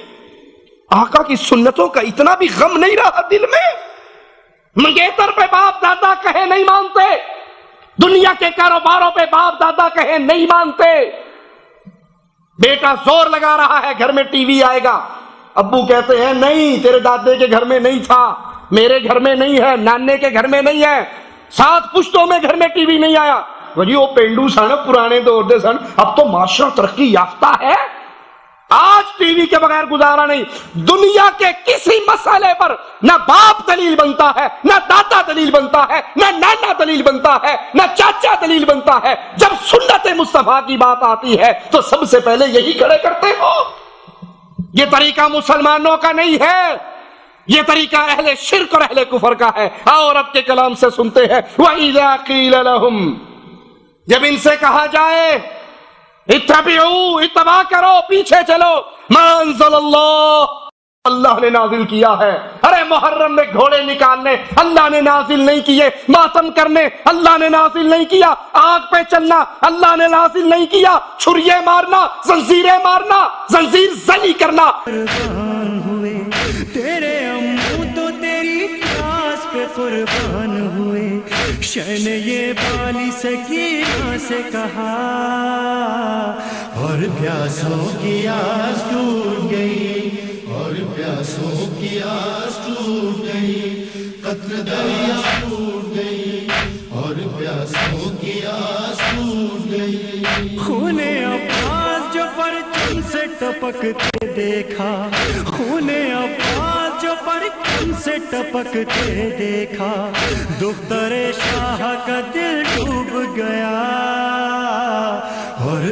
آقا کی سنتوں کا اتنا بھی غم نہیں رہا دل میں. منگیتر پہ باپ دادا کہے نہیں مانتے، دنیا کے کاروباروں پہ باپ دادا کہے نہیں مانتے. بیٹا زور لگا رہا ہے گھر میں ٹی وی آئے گا، ابو کہتے ہیں نہیں، تیرے دادے کے گھر میں نہیں تھا، میرے گھر میں نہیں ہے، نانے کے گھر میں نہیں ہے، 7 پشتوں میں گھر میں ٹی وی نہیں آیا. جی وہ پینڈو سن، پرانے دور دے سن، اب تو معاشرہ ترقی یافتہ ہے، آج ٹی وی کے بغیر گزارا نہیں. دنیا کے کسی مسئلے پر نہ باپ دلیل بنتا ہے، نہ دادا دلیل بنتا ہے، نہ نانا دلیل بنتا ہے، نہ چاچا دلیل بنتا ہے. جب سنت مصطفیٰ کی بات آتی ہے تو سب سے پہلے یہی کھڑے کرتے ہو. یہ طریقہ مسلمانوں کا نہیں ہے، یہ طریقہ اہل شرک اور اہل کفر کا ہے. اور رب کے کلام سے سنتے ہیں وَإِذَا قِيلَ لَهُمْ، جب ان سے کہا جائے اتبعوا، اتباع کرو، پیچھے چلو، ما انزل اللہ نے نازل کیا ہے. ارے محرم میں گھوڑے نکالنے اللہ نے نازل نہیں کیے، ماتم کرنے اللہ نے نازل نہیں کیا، آگ پہ چلنا اللہ نے نازل نہیں کیا، چھریے مارنا، زنجیریں مارنا، زنجیر زنی کرنا. تیرے امو تو تیری پیاس پہ قربان ہوئے، شن یہ بالی سکینہ سے کہا، اور پیاسوں کی آس ٹوٹ گئی، اور پیاسوں کی آس ٹوٹ گئی، قطر دریا ٹوٹ گئی، اور پیاسوں کی آس ٹوٹ گئی. خون عباس جو پرچم سے ٹپکتے دیکھا، خون عباس جو پرچم سے ٹپکتے دیکھا، دختر شاہ کا دل ڈوب گیا، اور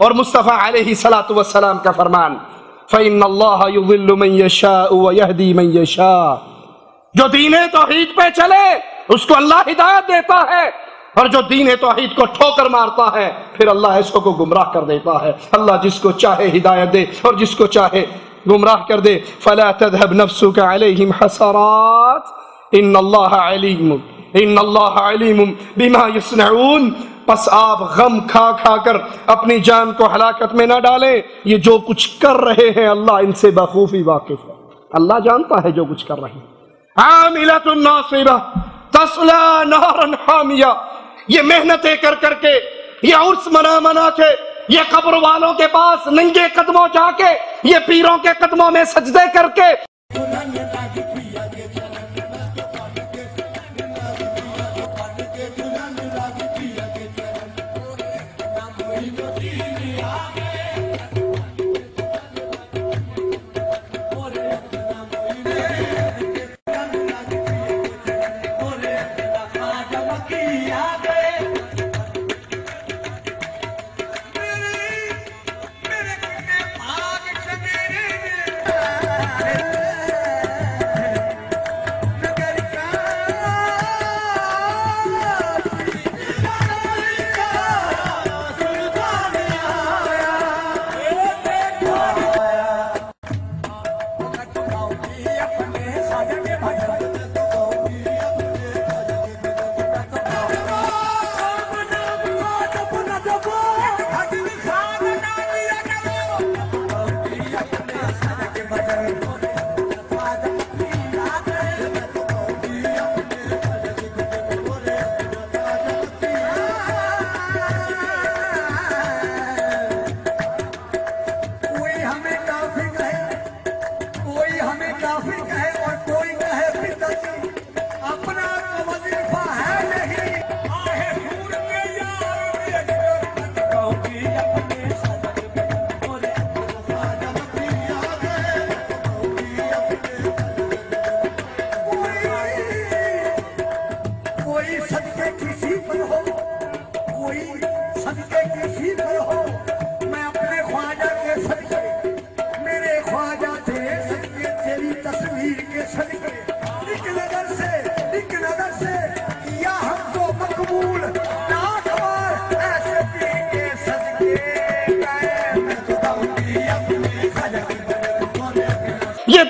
اور مصطفیٰ علیہ الصلوۃ والسلام کا فرمان فإن اللہ یضل من یشاء ویہدی من یشاء، جو دین توحید پہ چلے اس کو اللہ ہدایت دیتا ہے، اور جو دین توحید کو ٹھوکر مارتا ہے پھر اللہ اس کو گمراہ کر دیتا ہے۔ اللہ جس کو چاہے ہدایت دے اور جس کو چاہے گمراہ کر دے۔ فلا تذهب نفسك عليهم حسرات ان اللہ علیم بما یصنعون، پس آپ غم کھا کھا کر اپنی جان کو ہلاکت میں نہ ڈالیں، یہ جو کچھ کر رہے ہیں اللہ ان سے بخوبی واقف ہے، اللہ جانتا ہے جو کچھ کر رہے ہیں۔ عاملۃ ناصبہ تصلی نارا حامیہ، یہ محنتیں کر کر کے، یہ عرس منا کے، یہ قبر والوں کے پاس ننگے قدموں جا کے، یہ پیروں کے قدموں میں سجدے کر کے،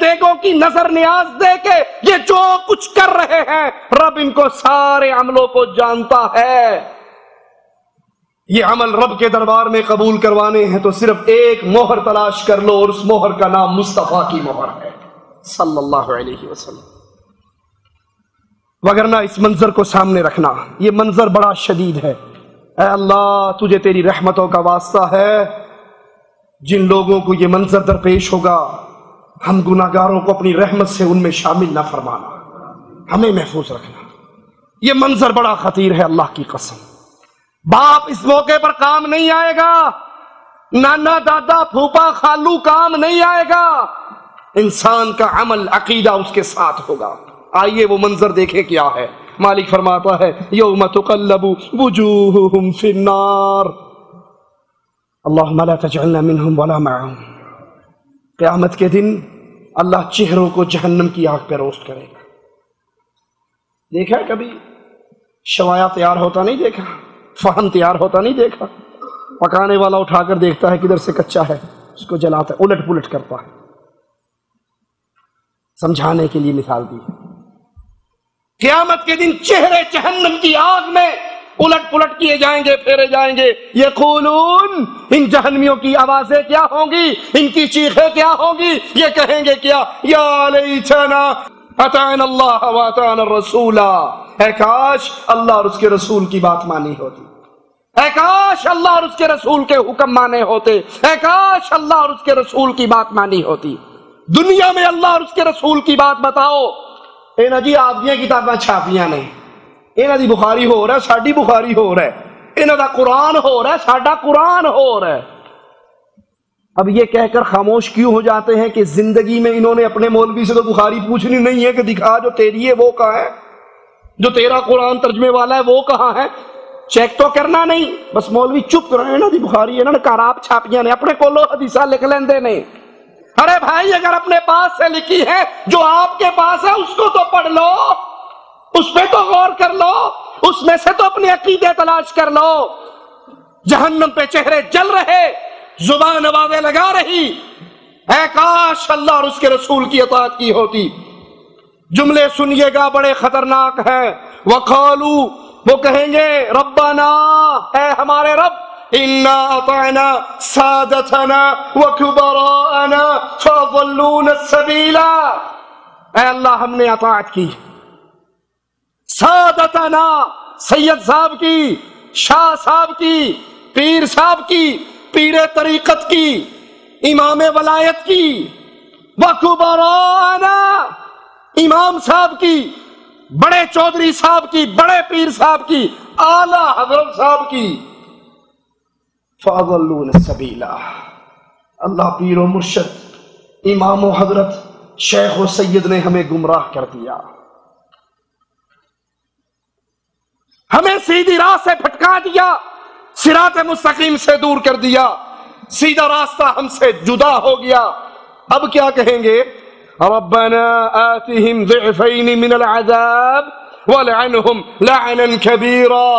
دیگوں کی نظر نیاز دے کے یہ جو کچھ کر رہے ہیں رب ان کو سارے عملوں کو جانتا ہے۔ یہ عمل رب کے دربار میں قبول کروانے ہیں تو صرف ایک مہر تلاش کر لو، اور اس مہر کا نام مصطفیٰ کی مہر ہے صلی اللہ علیہ وسلم۔ وگرنہ اس منظر کو سامنے رکھنا، یہ منظر بڑا شدید ہے۔ اے اللہ تجھے تیری رحمتوں کا واسطہ ہے، جن لوگوں کو یہ منظر درپیش ہوگا ہم گناہگاروں کو اپنی رحمت سے ان میں شامل نہ فرمانا، ہمیں محفوظ رکھنا۔ یہ منظر بڑا خطیر ہے، اللہ کی قسم۔ باپ اس موقع پر کام نہیں آئے گا، نانا دادا پھوپا خالو کام نہیں آئے گا، انسان کا عمل عقیدہ اس کے ساتھ ہوگا۔ آئیے وہ منظر دیکھیں کیا ہے۔ مالک فرماتا ہے یوم تقلب وجوہہم فی النار اللہم لا تجعلنا منہم ولا معہم۔ قیامت کے دن اللہ چہروں کو جہنم کی آگ پہ روسٹ کرے گا۔ دیکھا ہے کبھی شوایا تیار ہوتا نہیں دیکھا، فہم تیار ہوتا نہیں دیکھا؟ پکانے والا اٹھا کر دیکھتا ہے کدھر سے کچا ہے، اس کو جلاتا ہے، الٹ پلٹ کرتا ہے۔ سمجھانے کے لیے مثال دی۔ قیامت کے دن چہرے جہنم کی آگ میں الٹ پلٹ کیے جائیں گے، پھیرے جائیں گے۔ یقولون، ان جہنمیوں کی آوازیں کیا ہوں گی، ان کی چیخیں کیا ہوں گی؟ یہ کہیں گے کیا؟ یا لیتنا اطعنا اللہ واطعنا الرسول، اے کاش اللہ اور اس کے رسول کی بات مانی ہوتی، اے کاش اللہ اور اس کے رسول کے حکم مانے ہوتے، اے کاش اللہ اور اس کے رسول کی بات مانی ہوتی۔ دنیا میں اللہ اور اس کے رسول کی بات بتاؤ، اے نا جی آپ دیا کتاباں چھاپیاں نے، انہاں دی بخاری ہو رہا ہے، ساڈی بخاری ہو رہا ہے، انہاں دا قرآن ہو رہا ہے، ساڈا قرآن ہو رہا ہے۔ اب یہ کہہ کر خاموش کیوں ہو جاتے ہیں کہ زندگی میں انہوں نے اپنے مولوی سے تو بخاری پوچھنی نہیں ہے کہ دکھا جو تیری ہے وہ کہاں ہے، جو تیرا قرآن ترجمے والا ہے وہ کہاں ہے، چیک تو کرنا نہیں، بس مولوی چپ کرو انہاں دی بخاری انہاں نے خراب چھاپیاں نے، اپنے کولو حدیثاں لکھ لیندے نے۔ ارے بھائی اگر اپنے پاس سے لکھی ہے جو آپ کے پاس ہے اس کو تو پڑھ لو، اس پہ تو غور کر لو، اس میں سے تو اپنے عقیدے تلاش کر لو۔ جہنم پہ چہرے جل رہے، زبان آوازیں لگا رہی، اے کاش اللہ اور اس کے رسول کی اطاعت کی ہوتی۔ جملے سنیے گا بڑے خطرناک ہیں۔ وقالو، وہ کہیں گے ربنا، اے ہمارے رب، انا اطعنا سادتنا وکبراءنا فضلونا السبیلا، اے اللہ ہم نے اطاعت کی سادتنا، سید صاحب کی، شاہ صاحب کی، پیر صاحب کی، پیر طریقت کی، امام ولایت کی، وکبراءنا، امام صاحب کی، بڑے چودھری صاحب کی، بڑے پیر صاحب کی، اعلی حضرت صاحب کی، فَأَضَلُّونَ السَّبِيلَ، اللہ پیر و مرشد، امام و حضرت، شیخ و سید نے ہمیں گمراہ کر دیا، ہمیں سیدھی راہ سے بھٹکا دیا، صراط مستقیم سے دور کر دیا، سیدھا راستہ ہم سے جدا ہو گیا۔ اب کیا کہیں گے؟ ربنا آتهم ضعفین من العذاب ولعنهم لعنا کبیرا،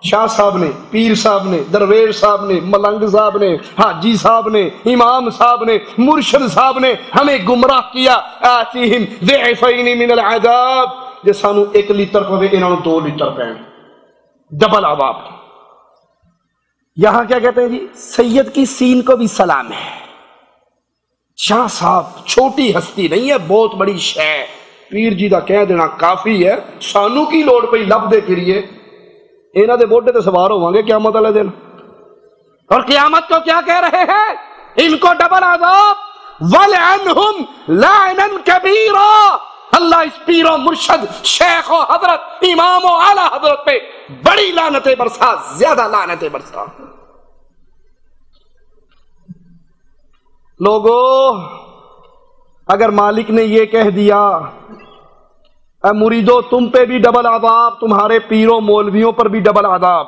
شاہ صاحب نے، پیر صاحب نے، درویش صاحب نے، ملنگ صاحب نے، حاجی صاحب نے، امام صاحب نے، مرشد صاحب نے ہمیں گمراہ کیا۔ آتهم ضعفین من العذاب، جے سانو 1 لیٹر پوے انہاں نوں 2 لیٹر پین، ڈبل عذاب۔ یہاں کیا کہتے ہیں جی؟ سید کی سین کو بھی سلام ہے، شاہ صاحب چھوٹی ہستی نہیں ہے، بہت بڑی شے، پیر جی دا کہہ دینا کافی ہے، سانو کی لوڑ پئی لب دے پھریے، انہاں دے موڈے تے سوار ہوواں گے قیامت والے دن۔ اور قیامت کو کیا کہہ رہے ہیں؟ ان کو ڈبل عذاب، وَلْعَنْهُمْ لَعْنًا كَبِيرًا، اللہ اس پیر و مرشد، شیخ و حضرت، امام و اعلی حضرت پہ بڑی لعنتیں برسا، زیادہ لعنتیں برسا۔ لوگو اگر مالک نے یہ کہہ دیا اے مریدو تم پہ بھی ڈبل عذاب، تمہارے پیروں مولویوں پر بھی ڈبل عذاب،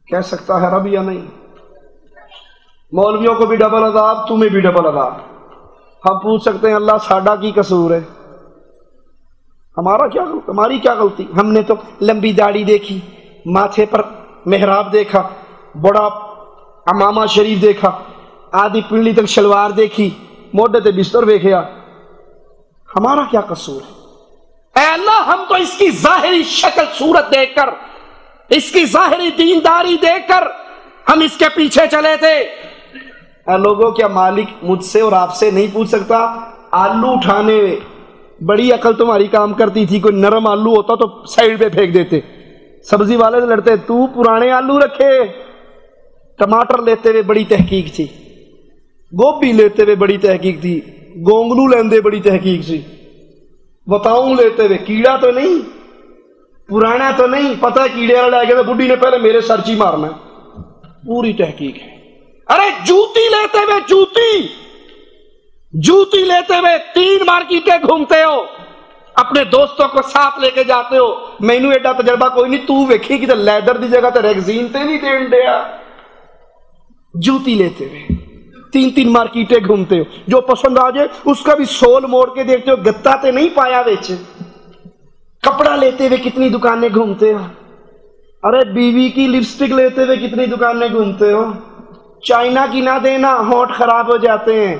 کہہ سکتا ہے رب یا نہیں؟ مولویوں کو بھی ڈبل عذاب، تمہیں بھی ڈبل عذاب۔ ہم پوچھ سکتے ہیں اللہ ساڈا کی قصور ہے؟ ہمارا کیا غلطی؟ ہماری کیا غلطی؟ ہم نے تو لمبی داڑھی دیکھی، ماتھے پر محراب دیکھا، بڑا امامہ شریف دیکھا، آدھی پنڈلی تک شلوار دیکھی، موڈے تے بستر دیکھیا، ہمارا کیا قصور ہے؟ اے اللہ ہم تو اس کی ظاہری شکل صورت دیکھ کر، اس کی ظاہری دینداری دیکھ کر ہم اس کے پیچھے چلے تھے۔ اے لوگوں کیا مالک مجھ سے اور آپ سے نہیں پوچھ سکتا؟ آلو اٹھانے میں بڑی عقل تمہاری کام کرتی تھی، کوئی نرم آلو ہوتا تو سائیڈ پہ پھینک دیتے، سبزی والے سے لڑتے، تو پرانے آلو رکھے۔ ٹماٹر لیتے ہوئے بڑی تحقیق تھی، گوبھی لیتے ہوئے بڑی تحقیق تھی، گونگلو لیندے بڑی تحقیق تھی، بتاؤں لیتے ہوئے کیڑا تو نہیں، پرانا تو نہیں، پتہ کیڑے والا لے گئے تو بڈھی نے پہلے میرے سرچی مارنا، پوری تحقیق ہے۔ ارے جوتی لیتے ہوئے، جوتی لیتے ہوئے 3 مارکیٹیں گھومتے ہو، اپنے دوستوں کو ساتھ لے کے جاتے ہو، مینو ایڈا تجربہ کوئی نہیں، تو ویکھی کہ لیدر دی جگہ تے ریگزین تے نہیں دین دیا۔ جوتی لیتے ہوئے 3 مارکیٹیں گھومتے ہو، جو پسند آ جائے اس کا بھی سول موڑ کے دیکھتے ہو، گتا تے نہیں پایا ویچ۔ کپڑا لیتے ہوئے کتنی دکانیں گھومتے ہو، ارے بیوی کی لپسٹک لیتے ہوئے کتنی دکانیں گھومتے ہو، چائنا کی نہ دینا ہونٹ خراب ہو جاتے ہیں،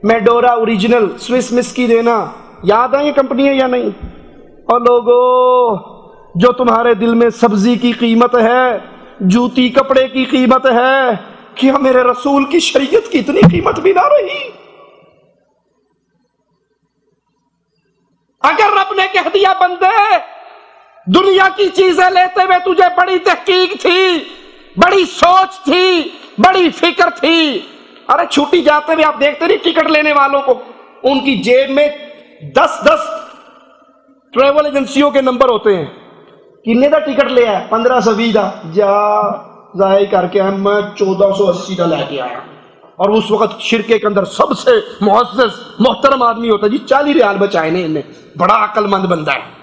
میڈورا اوریجنل سوئس مس کی دینا، یاد ہے یہ کمپنی ہے یا نہیں؟ اور لوگو جو تمہارے دل میں سبزی کی قیمت ہے، جوتی کپڑے کی قیمت ہے، کیا میرے رسول کی شریعت کی اتنی قیمت بھی نہ رہی؟ اگر رب نے کہہ دیا بندے دنیا کی چیزیں لیتے ہوئے تجھے بڑی تحقیق تھی، بڑی سوچ تھی، بڑی فکر تھی، ارے چھٹی جاتے ہوئے آپ دیکھتے نہیں ٹکٹ لینے والوں کو، ان کی جیب میں 10 ٹریول ایجنسیوں کے نمبر ہوتے ہیں، کنے دا ٹکٹ لیا ہے؟ 1520 دا، جا ضائع کر کے میں 1480 دا لے کے آیا، اور اس وقت شرکے کے اندر سب سے معزز محترم آدمی ہوتا ہے جی 40 ریال بچائے نے انہیں، بڑا عقل مند بندہ ہے،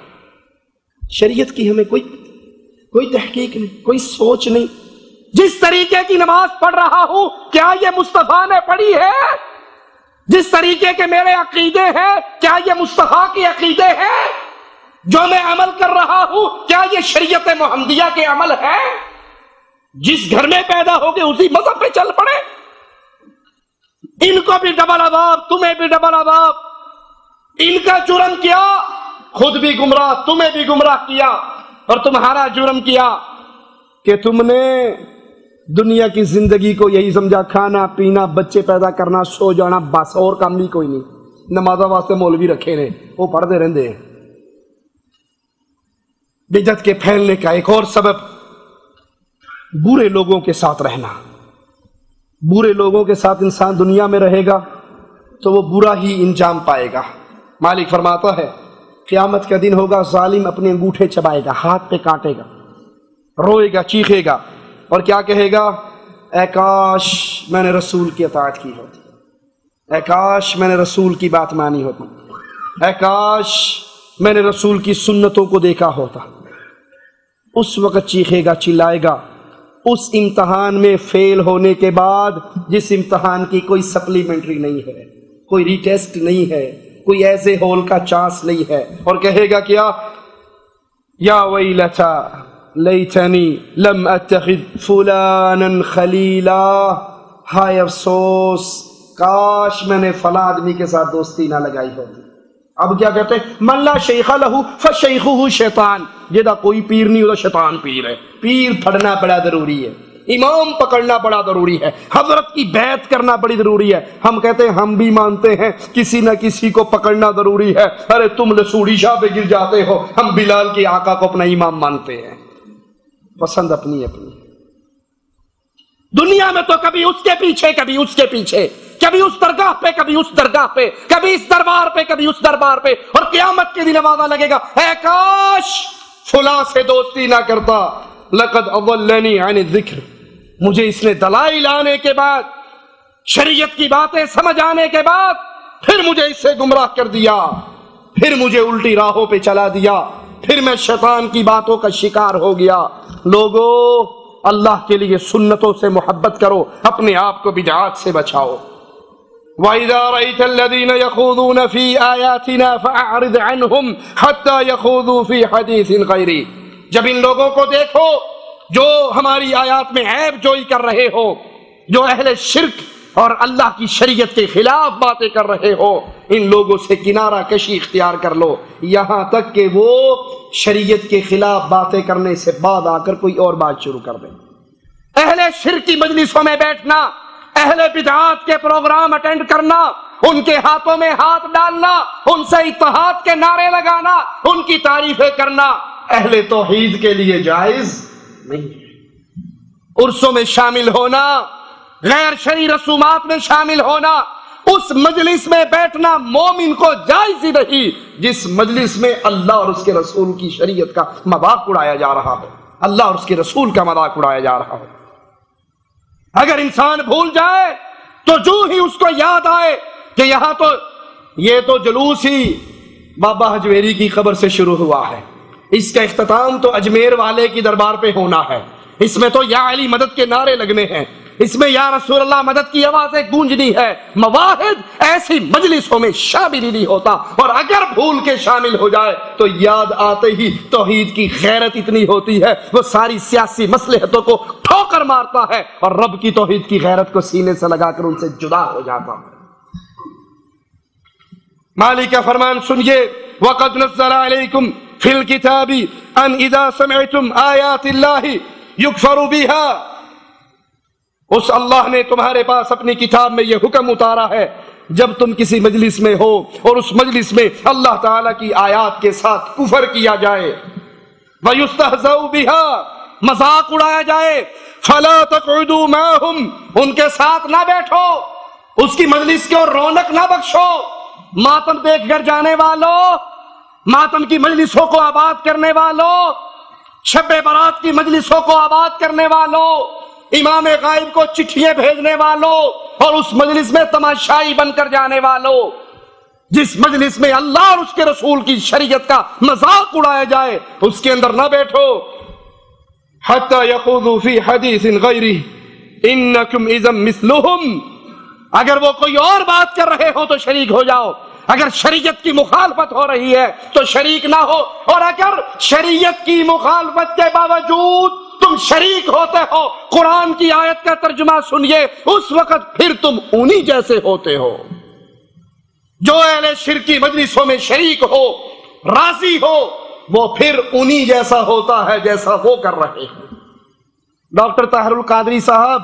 شریعت کی ہمیں کوئی تحقیق نہیں، کوئی سوچ نہیں. جس طریقے کی نماز پڑھ رہا ہوں کیا یہ مصطفیٰ نے پڑھی ہے؟ جس طریقے کے میرے عقیدے ہیں کیا یہ مصطفیٰ کے عقیدے ہیں؟ جو میں عمل کر رہا ہوں کیا یہ شریعت محمدیہ کے عمل ہے؟ جس گھر میں پیدا ہو گئے اسی مذہب پہ چل پڑے. ان کو بھی ڈبل عذاب، تمہیں بھی ڈبل عذاب. ان کا جرم کیا، خود بھی گمراہ، تمہیں بھی گمراہ کیا. اور تمہارا جرم کیا کہ تم نے دنیا کی زندگی کو یہی سمجھا، کھانا پینا، بچے پیدا کرنا، سو جانا، بس اور کام بھی کوئی نہیں. نمازہ واسطے مولوی رکھے نے، وہ پڑھتے رہتے ہیں. بدعت کے پھیلنے کا ایک اور سبب برے لوگوں کے ساتھ رہنا. برے لوگوں کے ساتھ انسان دنیا میں رہے گا تو وہ برا ہی انجام پائے گا. مالک فرماتا ہے قیامت کا دن ہوگا، ظالم اپنے انگوٹھے چبائے گا، ہاتھ پہ کاٹے گا، روئے گا، چیخے گا اور کیا کہے گا؟ اے کاش میں نے رسول کی اطاعت کی ہوتی، اے کاش میں نے رسول کی بات مانی ہوتی، اے کاش میں نے رسول کی سنتوں کو دیکھا ہوتا. اس وقت چیخے گا، چلائے گا. اس امتحان میں فیل ہونے کے بعد، جس امتحان کی کوئی سپلیمنٹری نہیں ہے، کوئی ری ٹیسٹ نہیں ہے، کوئی ایسے ہول کا چانس نہیں ہے، اور کہے گا کیا؟ یا ویلتا لیتنی لم اتخذ فلانا خلیلا، ہائے افسوس کاش میں نے فلاں آدمی کے ساتھ دوستی نہ لگائی ہوتی. اب کیا کہتے ہیں؟ من لا شیخ لہو فشیخہ شیطان. جہاں کوئی پیر نہیں ہوتا شیطان پیر ہے. پیر پڑھنا بڑا ضروری ہے، امام پکڑنا بڑا ضروری ہے، حضرت کی بیعت کرنا بڑی ضروری ہے. ہم کہتے ہیں ہم بھی مانتے ہیں کسی نہ کسی کو پکڑنا ضروری ہے. ارے تم لسوڑی شاہ پہ گر جاتے ہو، ہم بلال کے آقا کو اپنا امام مانتے ہیں. پسند اپنی اپنی. دنیا میں تو کبھی اس کے پیچھے، کبھی اس کے پیچھے، کبھی اس درگاہ پہ، کبھی اس درگاہ پہ، کبھی اس دربار پہ، کبھی اس دربار پہ. اور قیامت کے دن آواز لگے گا اے کاش فلاں سے دوستی نہ کرتا، لقد اضلنی عن الذکر. مجھے اس نے دلائل آنے کے بعد، شریعت کی باتیں سمجھ آنے کے بعد پھر مجھے اس سے گمراہ کر دیا، پھر مجھے الٹی راہوں پہ چلا دیا، پھر میں شیطان کی باتوں کا شکار ہو گیا. لوگو اللہ کے لیے سنتوں سے محبت کرو، اپنے آپ کو بدعات سے بچاؤ. وَإِذَا رَأَيْتَ الَّذِينَ يَخُوضُونَ فِي آيَاتِنَا فَأَعْرِضْ عَنْهُمْ حَتَّى يَخُوضُوا فِي حَدِيثٍ غَيْرِهِ. جب ان لوگوں کو دیکھو جو ہماری آیات میں عیب جوئی کر رہے ہو، جو اہل شرک اور اللہ کی شریعت کے خلاف باتیں کر رہے ہو، ان لوگوں سے کنارہ کشی اختیار کر لو، یہاں تک کہ وہ شریعت کے خلاف باتیں کرنے سے بعد آ کر کوئی اور بات شروع کر دیں. اہل شرک کی مجلسوں میں بیٹھنا، اہل بدعات کے پروگرام اٹینڈ کرنا، ان کے ہاتھوں میں ہاتھ ڈالنا، ان سے اتحاد کے نعرے لگانا، ان کی تعریفیں کرنا اہل توحید کے لیے جائز نہیں ہے. عرسوں میں شامل ہونا، غیر شرعی رسومات میں شامل ہونا، اس مجلس میں بیٹھنا مومن کو جائز ہی نہیں جس مجلس میں اللہ اور اس کے رسول کی شریعت کا مذاق اڑایا جا رہا ہو، اللہ اور اس کے رسول کا مذاق اڑایا جا رہا ہو. اگر انسان بھول جائے تو جو ہی اس کو یاد آئے کہ یہاں تو یہ تو جلوس ہی بابا حجویری کی قبر سے شروع ہوا ہے، اس کا اختتام تو اجمیر والے کی دربار پہ ہونا ہے، اس میں تو یا علی مدد کے نعرے لگنے ہیں، اس میں یا رسول اللہ مدد کی آوازیں گونجنی ہے. مواحد ایسی مجلسوں میں شامل ہی نہیں ہوتا، اور اگر بھول کے شامل ہو جائے تو یاد آتے ہی توحید کی غیرت اتنی ہوتی ہے وہ ساری سیاسی مصلحتوں کو ٹھوکر مارتا ہے اور رب کی توحید کی غیرت کو سینے سے لگا کر ان سے جدا ہو جاتا ہے. مالک کا فرمان سنیے، وَقَدْ نَزَّلَ عَلَيْكُمْ فِي الْكِتَابِ أَنْ إِذَا سَمِعْتُمْ آيَاتِ اللَّهِ يُكْفَرُ بِهَا. اس اللہ نے تمہارے پاس اپنی کتاب میں یہ حکم اتارا ہے جب تم کسی مجلس میں ہو اور اس مجلس میں اللہ تعالیٰ کی آیات کے ساتھ کفر کیا جائے، وَيُسْتَهْزَوْا بِهَا، مذاق اڑایا جائے، فَلَا تَقْعُدُوا مَعَهُمْ، ان کے ساتھ نہ بیٹھو، اس کی مجلس کی اور رونق نہ بخشو. ماتم دیکھ کر جانے والوں، ماتم کی مجلسوں کو آباد کرنے والوں، شب برات کی مجلسوں کو آباد کرنے والوں، امام غائب کو چٹھیاں بھیجنے والوں اور اس مجلس میں تماشائی بن کر جانے والوں، جس مجلس میں اللہ اور اس کے رسول کی شریعت کا مذاق اڑایا جائے اس کے اندر نہ بیٹھو. حتی یخوضوا فی حدیث غیرہ انکم اذا مثلہم. اگر وہ کوئی اور بات کر رہے ہو تو شریک ہو جاؤ. اگر شریعت کی مخالفت ہو رہی ہے تو شریک نہ ہو. اور اگر شریعت کی مخالفت کے باوجود تم شریک ہوتے ہو قرآن کی آیت کا ترجمہ سنیے اس وقت پھر تم انہی جیسے ہوتے ہو جو اہل شرک کی مجلسوں میں شریک ہو راضی ہو. وہ پھر انہی جیسا ہوتا ہے جیسا وہ کر رہے ہیں. ڈاکٹر طاہر القادری صاحب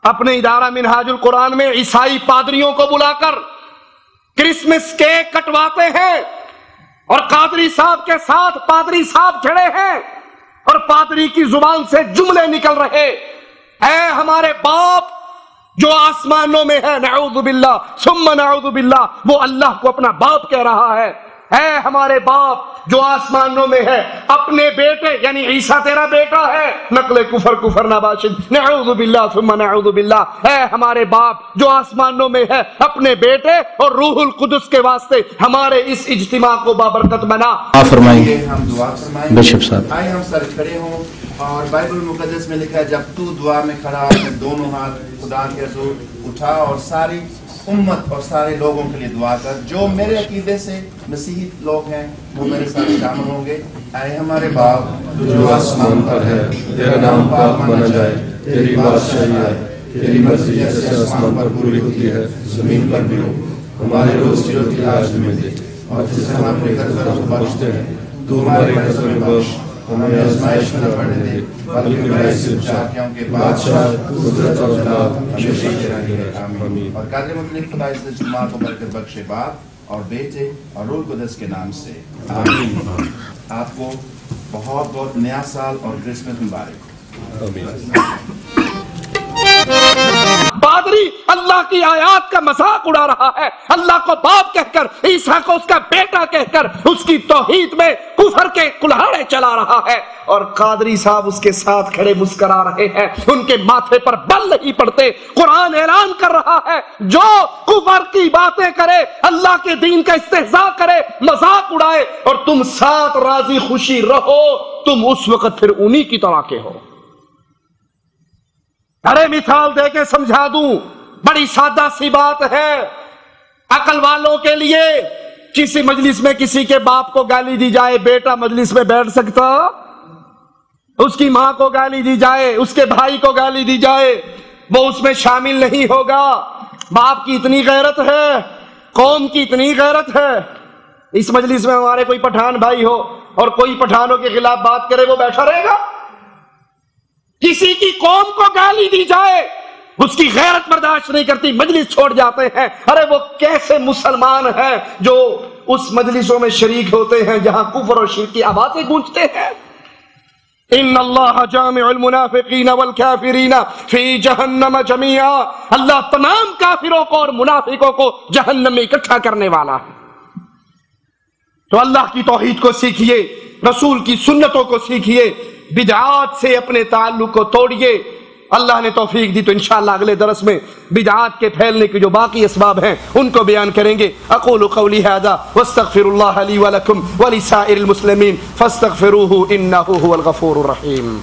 اپنے ادارہ منہاج القرآن میں عیسائی پادریوں کو بلا کر کرسمس کیک کٹواتے ہیں اور قادری صاحب کے ساتھ پادری صاحب کھڑے ہیں اور پادری کی زبان سے جملے نکل رہے. اے ہمارے باپ جو آسمانوں میں ہے نعوذ باللہ ثم نعوذ باللہ, وہ اللہ کو اپنا باپ کہہ رہا ہے. اے ہمارے باپ جو آسمانوں میں ہے اپنے بیٹے یعنی عیسیٰ تیرا بیٹا ہے, نقل کفر نباشد نعوذ باللہ ثم نعوذ باللہ. اے ہمارے باپ جو آسمانوں میں ہے اپنے بیٹے اور روح القدس کے واسطے ہمارے اس اجتماع کو بابرکت بنا. فرمائیں گے ہم دعا فرمائیں. بشپ صاحب آئے ہم سر کھڑے ہوں اور بائبل مقدس میں لکھا ہے جب تو دعا میں کھڑا اپنے دونوں ہاتھ خدا کے حضور اٹھا اور ساری امت اور سارے لوگوں کے لیے دعا کر. جو میرے عقیدے سے مسیحی لوگ ہیں وہ میرے ساتھ شامل ہوں گے. اے ہمارے باپ جو آسمان پر ہے تیرا نام پاک مانا جائے, تیری بادشاہی آئے, تیری مرضی جیسے آسمان پر پوری ہوتی ہے زمین پر بھی ہو. ہمارے روز کی روٹی آج ہمیں دے اور جسے ہم اپنے قرضوں کو بخشتے ہیں تو ہمارے قرضوں میں بخش, ہمیں آزمائش میں نہ پڑنے دے بلکہ برائی سے بچا, کیونکہ بادشاہ قدرت اور جلال ہمیشہ کے رہے. آمین. اور قادر مطلق خدا اس اجتماع کو برکت بخشے باپ اور بیٹے اور روح القدس کے نام سے آمین. آپ کو بہت بہت نیا سال اور کرسمس مبارک. پادری اللہ کی آیات کا مذاق اڑا رہا ہے, اللہ کو باپ کہہ کر عیسیٰ کو اس کا بیٹا کہہ کر اس کی توحید میں کفر کے کلہاڑے چلا رہا ہے. اور قادری صاحب اس کے ساتھ کھڑے مسکرا رہے ہیں, ان کے ماتھے پر بل نہیں پڑتے. قرآن اعلان کر رہا ہے جو کفر کی باتیں کرے, اللہ کے دین کا استہزاء کرے, مذاق اڑائے اور تم ساتھ راضی خوشی رہو, تم اس وقت پھر انہی کی طرح کے ہو. ارے مثال دے کے سمجھا دوں, بڑی سادہ سی بات ہے عقل والوں کے لیے. کسی مجلس میں کسی کے باپ کو گالی دی جائے, بیٹا مجلس میں بیٹھ سکتا؟ اس کی ماں کو گالی دی جائے, اس کے بھائی کو گالی دی جائے, وہ اس میں شامل نہیں ہوگا. باپ کی اتنی غیرت ہے, قوم کی اتنی غیرت ہے. اس مجلس میں ہمارے کوئی پٹھان بھائی ہو اور کوئی پٹھانوں کے خلاف بات کرے, وہ بیٹھا رہے گا؟ کسی کی قوم کو گالی دی جائے, اس کی غیرت برداشت نہیں کرتی, مجلس چھوڑ جاتے ہیں. ارے وہ کیسے مسلمان ہیں جو اس مجلسوں میں شریک ہوتے ہیں جہاں کفر اور شرک کی آوازیں گونجتے ہیں. ان اللہ جامع المنافقین والکافرین فی جہنم جمیعا. اللہ تمام کافروں کو اور منافقوں کو جہنم میں اکٹھا کرنے والا ہے. تو اللہ کی توحید کو سیکھیے, رسول کی سنتوں کو سیکھیے, بدعات سے اپنے تعلق کو توڑیے. اللہ نے توفیق دی تو انشاءاللہ اگلے درس میں بدعات کے پھیلنے کے جو باقی اسباب ہیں ان کو بیان کریں گے. اقول قولی ھذا واستغفر اللہ لی ولکم ولسائر المسلمین فاستغفروہ انہ هو الغفور الرحیم.